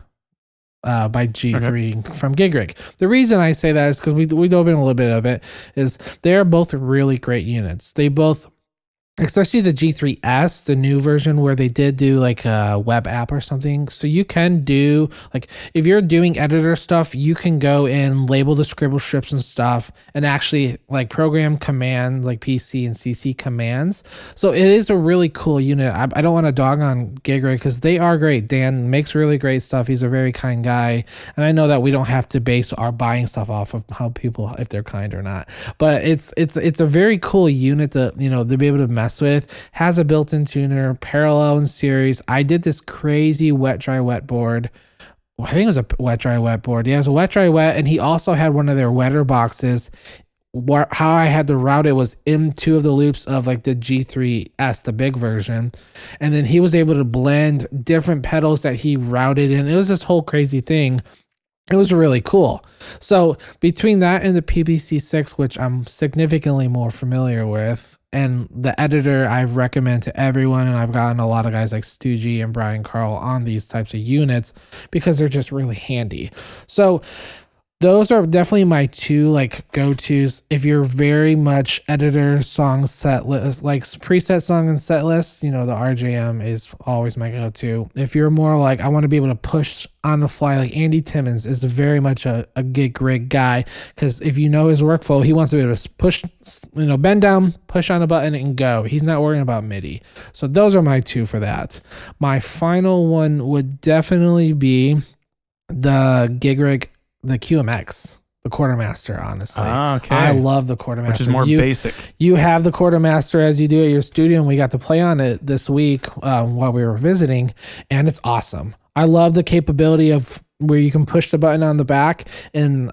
by G3 from Gigrig. The reason I say that is because we dove in a little bit of it, is they're both really great units. They both especially the G3S, the new version where they did do like a web app or something. So you can do like, if you're doing editor stuff, you can go and label the scribble strips and stuff and actually like program command like PC and CC commands. So it is a really cool unit. I don't want to dog on Gigrig because they are great. Dan makes really great stuff. He's a very kind guy. And I know that we don't have to base our buying stuff off of how people, if they're kind or not, but it's a very cool unit to, to be able to mess with. Has a built-in tuner, parallel in series. I did this crazy wet dry wet board. I think it was a wet dry wet board. Yeah, it was a wet dry wet, and he also had one of their wetter boxes. How I had to route it was in two of the loops of like the G3S, the big version, and then he was able to blend different pedals that he routed in. It was this whole crazy thing. It was really cool. So between that and the PBC6, which I'm significantly more familiar with, and the editor I recommend to everyone, and I've gotten a lot of guys like Stu G and Brian Carl on these types of units because they're just really handy. So those are definitely my two like go-tos. If you're very much editor, song, set list, like preset song and set list, the RJM is always my go-to. If you're more like, I want to be able to push on the fly, like Andy Timmons is very much a Gigrig guy, because if you know his workflow, he wants to be able to push, bend down, push on a button and go. He's not worrying about MIDI. So those are my two for that. My final one would definitely be the Gigrig, the QMX, the Quartermaster, honestly. Okay. I love the Quartermaster. Which is more basic. You have the Quartermaster as you do at your studio, and we got to play on it this week while we were visiting, and it's awesome. I love the capability of where you can push the button on the back, and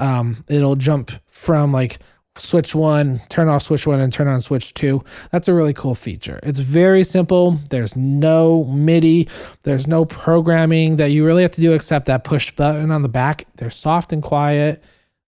it'll jump from like switch 1, turn off switch 1, and turn on switch 2. That's a really cool feature. It's very simple. There's no MIDI. There's no programming that you really have to do except that push button on the back. They're soft and quiet,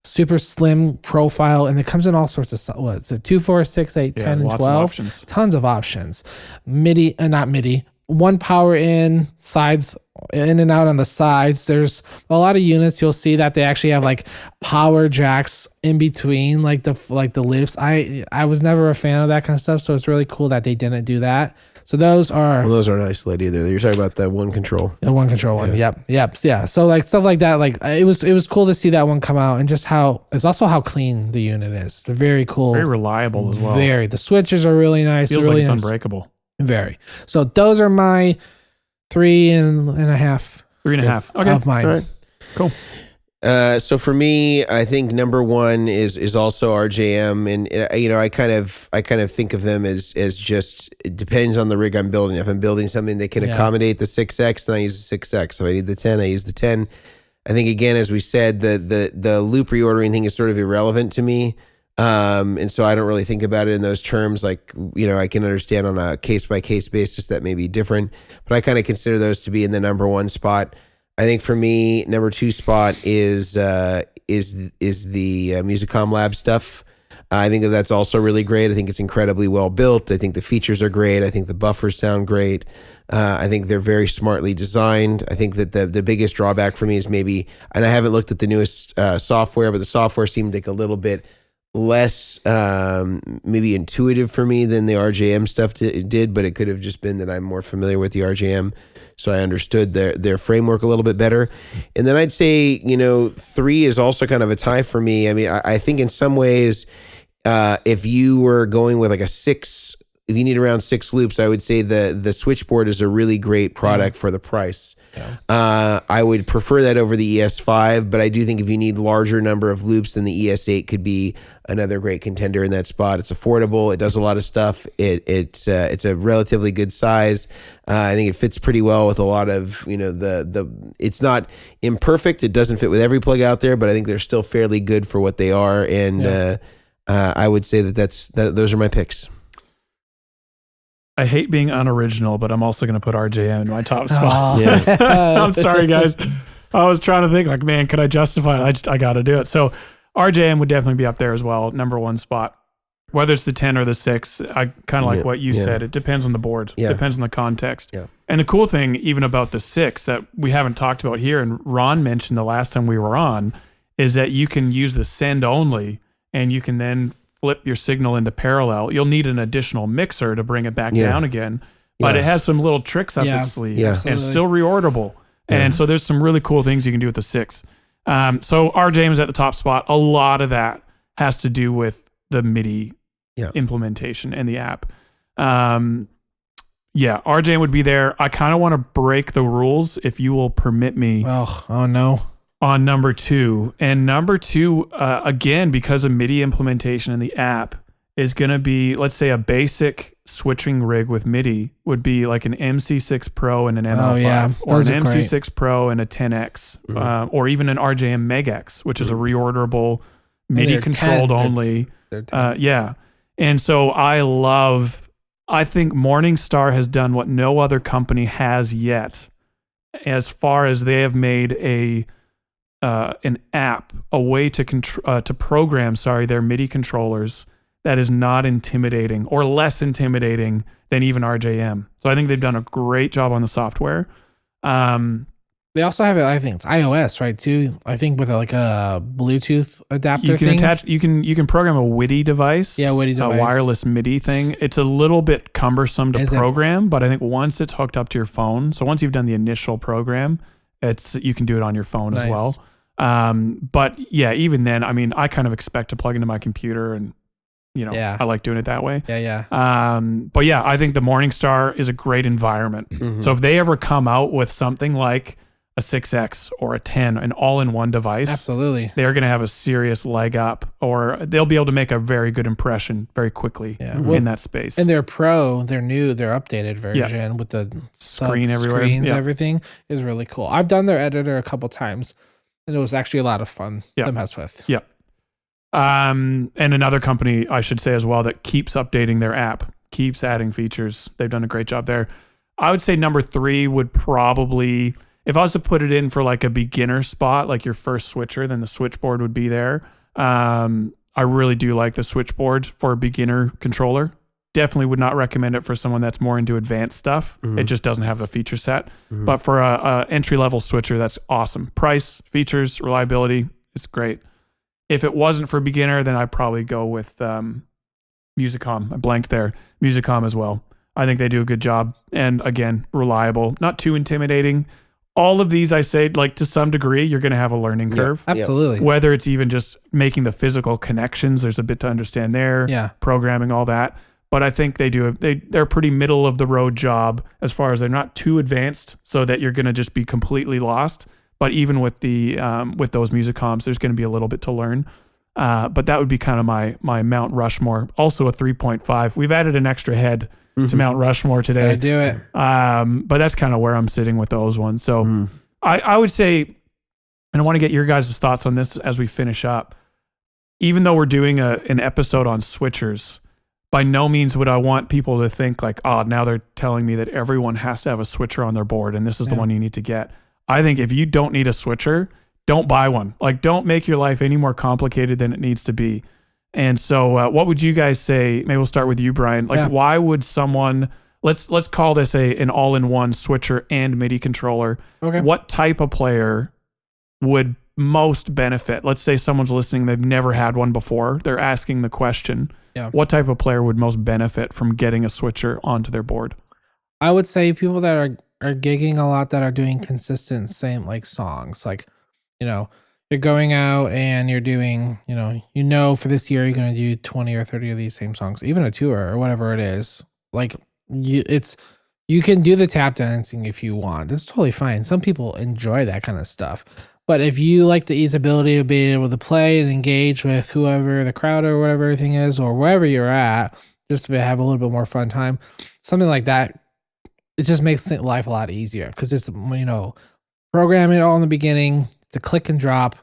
super slim profile, and it comes in all sorts of, what is it, 2, 4, 6, 8, 10, and 12. Tons of options. MIDI, not MIDI. One power in, sides in and out on the sides. There's a lot of units you'll see that they actually have like power jacks in between like the loops. I was never a fan of that kind of stuff, so it's really cool that they didn't do that. So those aren't isolated either. You're talking about that one control. The one control one. Yep. Yeah. So like stuff like that, like it was cool to see that one come out, and just how clean the unit is. It's very cool. Very reliable as well. The switches are really nice. Feels really like it's nice. unbreakable. Very. So those are my 3.5. 3.5. Okay. Of mine. All right. Cool. So for me, I think number one is also RJM, and I kind of think of them as just, it depends on the rig I'm building. If I'm building something that can accommodate the 6X, then I use the 6X. If I need the 10, I use the 10. I think, again, as we said, the loop reordering thing is sort of irrelevant to me. And so I don't really think about it in those terms. Like, I can understand on a case by case basis that may be different, but I kind of consider those to be in the number one spot. I think for me, number two spot is the MusicomLab stuff. I think that's also really great. I think it's incredibly well built. I think the features are great. I think the buffers sound great. I think they're very smartly designed. I think that the biggest drawback for me is maybe, and I haven't looked at the newest software, but the software seemed like a little bit less maybe intuitive for me than the RJM stuff did, but it could have just been that I'm more familiar with the RJM, so I understood their framework a little bit better. And then I'd say 3 is also kind of a tie for me. I mean, I think in some ways, if you were going with like a 6, if you need around 6 loops, I would say the Switchboard is a really great product for the price. Yeah. I would prefer that over the ES5, but I do think if you need larger number of loops, then the ES8 could be another great contender in that spot. It's affordable. It does a lot of stuff. It's a relatively good size. I think it fits pretty well with a lot of it's not imperfect. It doesn't fit with every plug out there, but I think they're still fairly good for what they are. And I would say those are my picks. I hate being unoriginal, but I'm also going to put RJM in my top spot. Oh. I'm sorry, guys. I was trying to think like, man, could I justify it? I got to do it. So RJM would definitely be up there as well. Number one spot. Whether it's the 10 or the 6, I kind of like what you said. It depends on the board. It depends on the context. Yeah. And the cool thing, even about the 6 that we haven't talked about here, and Ron mentioned the last time we were on, is that you can use the send only, and you can then flip your signal into parallel, you'll need an additional mixer to bring it back down again. But it has some little tricks up its sleeve, and it's still reorderable. And so there's some really cool things you can do with the 6. So RJM is at the top spot. A lot of that has to do with the MIDI implementation and the app. RJM would be there. I kind of want to break the rules, if you will permit me. Oh no. On number 2. And number 2, again, because of MIDI implementation in the app, is going to be, let's say, a basic switching rig with MIDI would be like an MC6 Pro and an ML5, or an MC6 Pro and a 10X, or even an RJM MegX, which is a reorderable MIDI controlled only. And so I think Morningstar has done what no other company has yet, as far as they have made an app, a way to program their MIDI controllers that is not intimidating, or less intimidating than even RJM. So I think they've done a great job on the software. They also have it, I think it's iOS, right, too? I think with like a Bluetooth adapter you can thing. attach, you can program a WIDI device. Yeah, WIDI device. A wireless MIDI thing. It's a little bit cumbersome to program, but I think once it's hooked up to your phone, so once you've done the initial program, you can do it on your phone as well. But yeah, even then, I mean, I kind of expect to plug into my computer, and I like doing it that way. But yeah, I think the Morningstar is a great environment. So if they ever come out with something like a 6X or a 10, an all-in-one device, absolutely, they're going to have a serious leg up, or they'll be able to make a very good impression very quickly in that space. And their Pro, their updated version with the screen everywhere, screens, everything is really cool. I've done their editor a couple times, and it was actually a lot of fun to mess with. And another company, I should say as well, that keeps updating their app, keeps adding features. They've done a great job there. I would say number 3 would probably, if I was to put it in for like a beginner spot, like your first switcher, then the Switchboard would be there. I really do like the Switchboard for a beginner controller. Definitely would not recommend it for someone that's more into advanced stuff. It just doesn't have the feature set. But for a entry-level switcher, that's awesome. Price, features, reliability, it's great. If it wasn't for beginner, then I'd probably go with Musicom. I blanked there. Musicom as well. I think they do a good job. And again, reliable, not too intimidating. All of these, I say, like to some degree, you're going to have a learning curve. Absolutely. Whether it's even just making the physical connections, there's a bit to understand there. Programming, all that. But I think they're a pretty middle of the road job, as far as they're not too advanced so that you're going to just be completely lost. But even with with those Musicoms, there's going to be a little bit to learn. But that would be kind of my Mount Rushmore. Also a 3.5. We've added an extra head to Mount Rushmore today. Do it. But that's kind of where I'm sitting with those ones. So I would say, and I want to get your guys' thoughts on this as we finish up. Even though we're doing an episode on switchers, by no means would I want people to think like, oh, now they're telling me that everyone has to have a switcher on their board and this is the one you need to get. I think if you don't need a switcher, don't buy one. Like, don't make your life any more complicated than it needs to be. And so what would you guys say? Maybe we'll start with you, Brian. Like, why would someone, let's call this an all-in-one switcher and MIDI controller. Okay. What type of player would most benefit? Let's say someone's listening, they've never had one before. They're asking the question. What type of player would most benefit from getting a switcher onto their board? I would say people that are gigging a lot, that are doing consistent same like songs. Like, you're going out and you're doing, for this year you're going to do 20 or 30 of these same songs, even a tour or whatever it is. Like, you can do the tap dancing if you want. That's totally fine. Some people enjoy that kind of stuff. But if you like the easeability of being able to play and engage with whoever the crowd or whatever everything is, or wherever you're at, just to have a little bit more fun time, something like that, it just makes life a lot easier because it's, program it all in the beginning. It's a click and drop.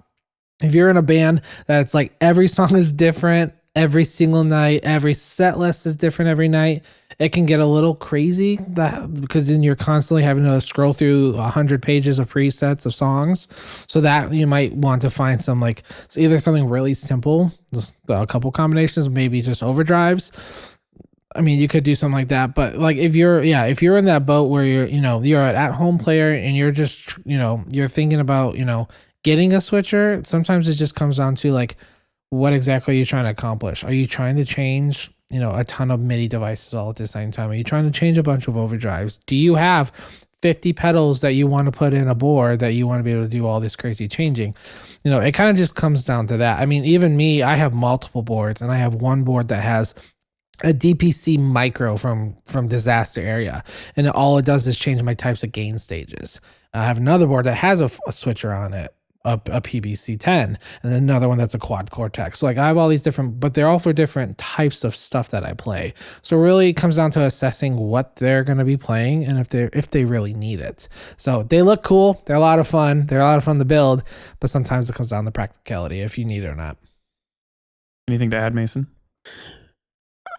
If you're in a band that's like every song is different every single night, every set list is different every night, it can get a little crazy because then you're constantly having to scroll through 100 pages of presets of songs. So that you might want to find some either something really simple, just a couple combinations, maybe just overdrives. I mean, you could do something like that, but like if you're in that boat where you're an at-home player and you're just, you're thinking about, getting a switcher, sometimes it just comes down to like, what exactly are you trying to accomplish? Are you trying to change, a ton of MIDI devices all at the same time? Are you trying to change a bunch of overdrives? Do you have 50 pedals that you want to put in a board that you want to be able to do all this crazy changing? It kind of just comes down to that. I mean, even me, I have multiple boards, and I have one board that has a DPC micro from Disaster Area, and all it does is change my types of gain stages. I have another board that has a switcher on it, a PBC10, and then another one that's a quad cortex. So like I have all these different, but they're all for different types of stuff that I play. So really it comes down to assessing what they're going to be playing and if they really need it. So they look cool, they're a lot of fun, they're a lot of fun to build, but sometimes it comes down to practicality if you need it or not. Anything to add, Mason?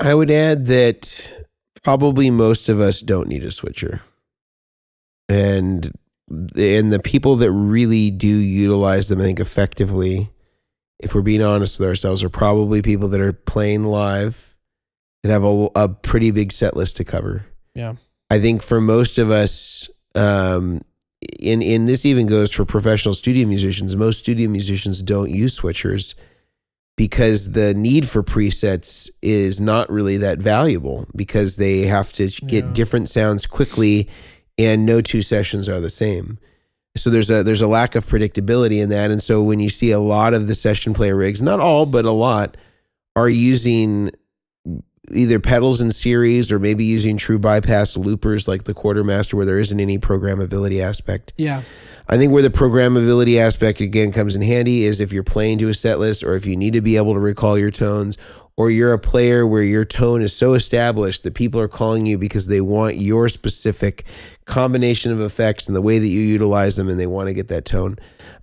I would add that probably most of us don't need a switcher. And the people that really do utilize them, I think, effectively, if we're being honest with ourselves, are probably people that are playing live, that have a pretty big set list to cover. Yeah. I think for most of us, and this even goes for professional studio musicians, most studio musicians don't use switchers because the need for presets is not really that valuable, because they have to get different sounds quickly, and no two sessions are the same. So there's a lack of predictability in that. And so when you see a lot of the session player rigs, not all, but a lot, are using either pedals in series or maybe using true bypass loopers like the Quartermaster, where there isn't any programmability aspect. Yeah. I think where the programmability aspect again comes in handy is if you're playing to a set list, or if you need to be able to recall your tones, or you're a player where your tone is so established that people are calling you because they want your specific combination of effects and the way that you utilize them, and they want to get that tone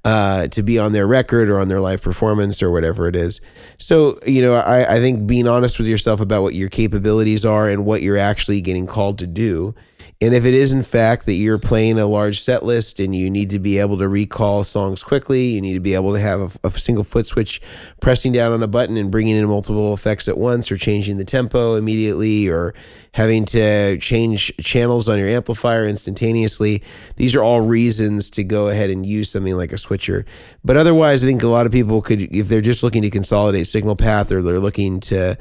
to be on their record or on their live performance or whatever it is. So, I think being honest with yourself about what your capabilities are and what you're actually getting called to do. And if it is, in fact, that you're playing a large set list and you need to be able to recall songs quickly, you need to be able to have a single foot switch pressing down on a button and bringing in multiple effects at once, or changing the tempo immediately, or having to change channels on your amplifier instantaneously, these are all reasons to go ahead and use something like a switcher. But otherwise, I think a lot of people could, if they're just looking to consolidate signal path, or they're looking to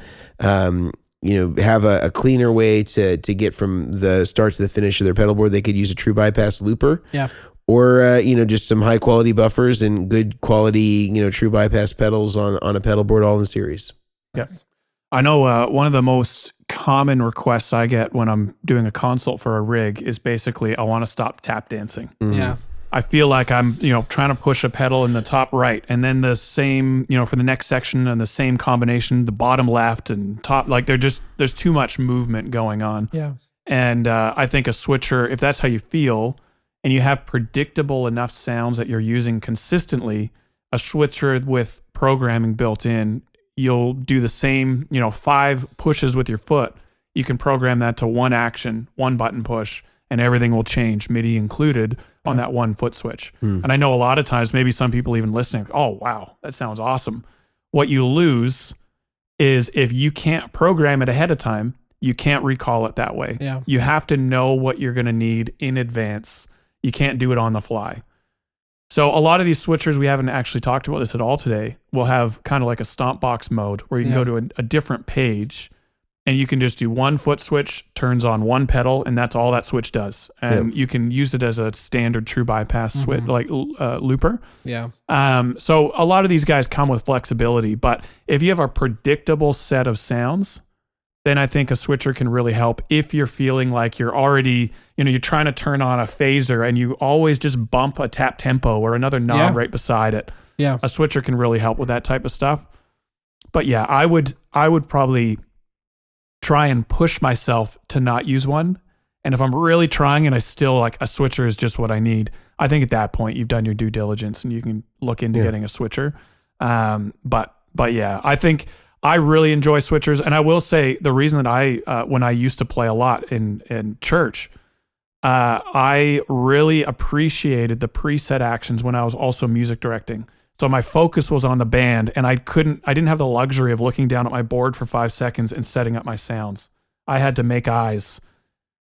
have a cleaner way to get from the start to the finish of their pedal board, they could use a true bypass looper. Yeah. Or, just some high quality buffers and good quality, true bypass pedals on a pedal board, all in series. Yes. I know one of the most common requests I get when I'm doing a consult for a rig is basically, I want to stop tap dancing. Mm-hmm. Yeah. I feel like I'm, trying to push a pedal in the top right, and then the same, for the next section, and the same combination, the bottom left and top, like there's too much movement going on. Yeah. And I think a switcher, if that's how you feel, and you have predictable enough sounds that you're using consistently, a switcher with programming built in, you'll do the same, 5 pushes with your foot. You can program that to one action, one button push, and everything will change, MIDI included, on that one foot switch. And I know a lot of times, maybe some people even listening, oh, wow, that sounds awesome. What you lose is if you can't program it ahead of time, you can't recall it that way. Yeah. You have to know what you're going to need in advance. You can't do it on the fly. So a lot of these switchers, we haven't actually talked about this at all today, will have kind of like a stomp box mode where you can go to a different page, and you can just do one foot switch, turns on one pedal, and that's all that switch does. And you can use it as a standard true bypass switch, like looper. Yeah. So a lot of these guys come with flexibility, but if you have a predictable set of sounds, then I think a switcher can really help. If you're feeling like you're already, you're trying to turn on a phaser and you always just bump a tap tempo or another knob right beside it. Yeah. A switcher can really help with that type of stuff. But yeah, I would probably try and push myself to not use one. And if I'm really trying and I still like, a switcher is just what I need, I think at that point you've done your due diligence and you can look into getting a switcher. But yeah, I think I really enjoy switchers. And I will say the reason that when I used to play a lot in church, I really appreciated the preset actions when I was also music directing. So my focus was on the band, and I didn't have the luxury of looking down at my board for 5 seconds and setting up my sounds. I had to make eyes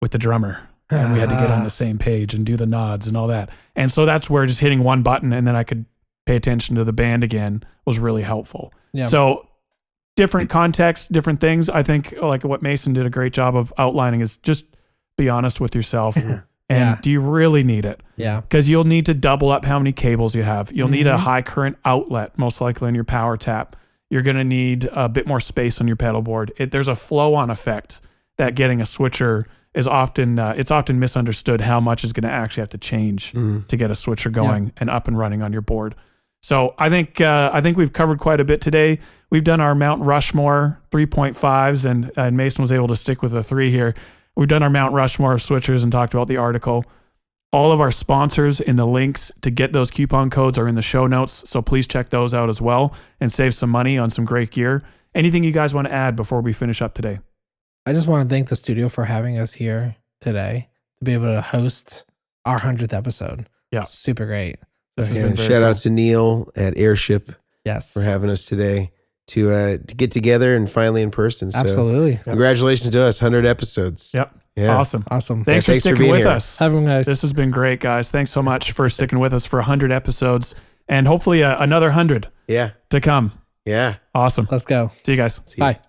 with the drummer, and we had to get on the same page and do the nods and all that. And so that's where just hitting one button and then I could pay attention to the band again was really helpful. Yeah. So different contexts, different things. I think like what Mason did a great job of outlining is just be honest with yourself. And do you really need it? Yeah. Because you'll need to double up how many cables you have. You'll need a high current outlet, most likely in your power tap. You're going to need a bit more space on your pedal board. There's a flow-on effect that getting a switcher is often, it's often misunderstood how much is going to actually have to change to get a switcher going and up and running on your board. So I think we've covered quite a bit today. We've done our Mount Rushmore 3.5s, and Mason was able to stick with a 3 here. We've done our Mount Rushmore of switchers and talked about the article. All of our sponsors in the links to get those coupon codes are in the show notes, so please check those out as well and save some money on some great gear. Anything you guys want to add before we finish up today? I just want to thank the studio for having us here today to be able to host our 100th episode. Yeah. Super great. Shout out to Neil at Airship for having us today to get together and finally in person. So absolutely. Congratulations to us, 100 episodes. Yep. Yeah. Awesome. Thanks for sticking with us. Everyone, guys. This has been great, guys. Thanks so much for sticking with us for 100 episodes and hopefully another 100 to come. Yeah. Awesome. Let's go. See you guys. See you. Bye.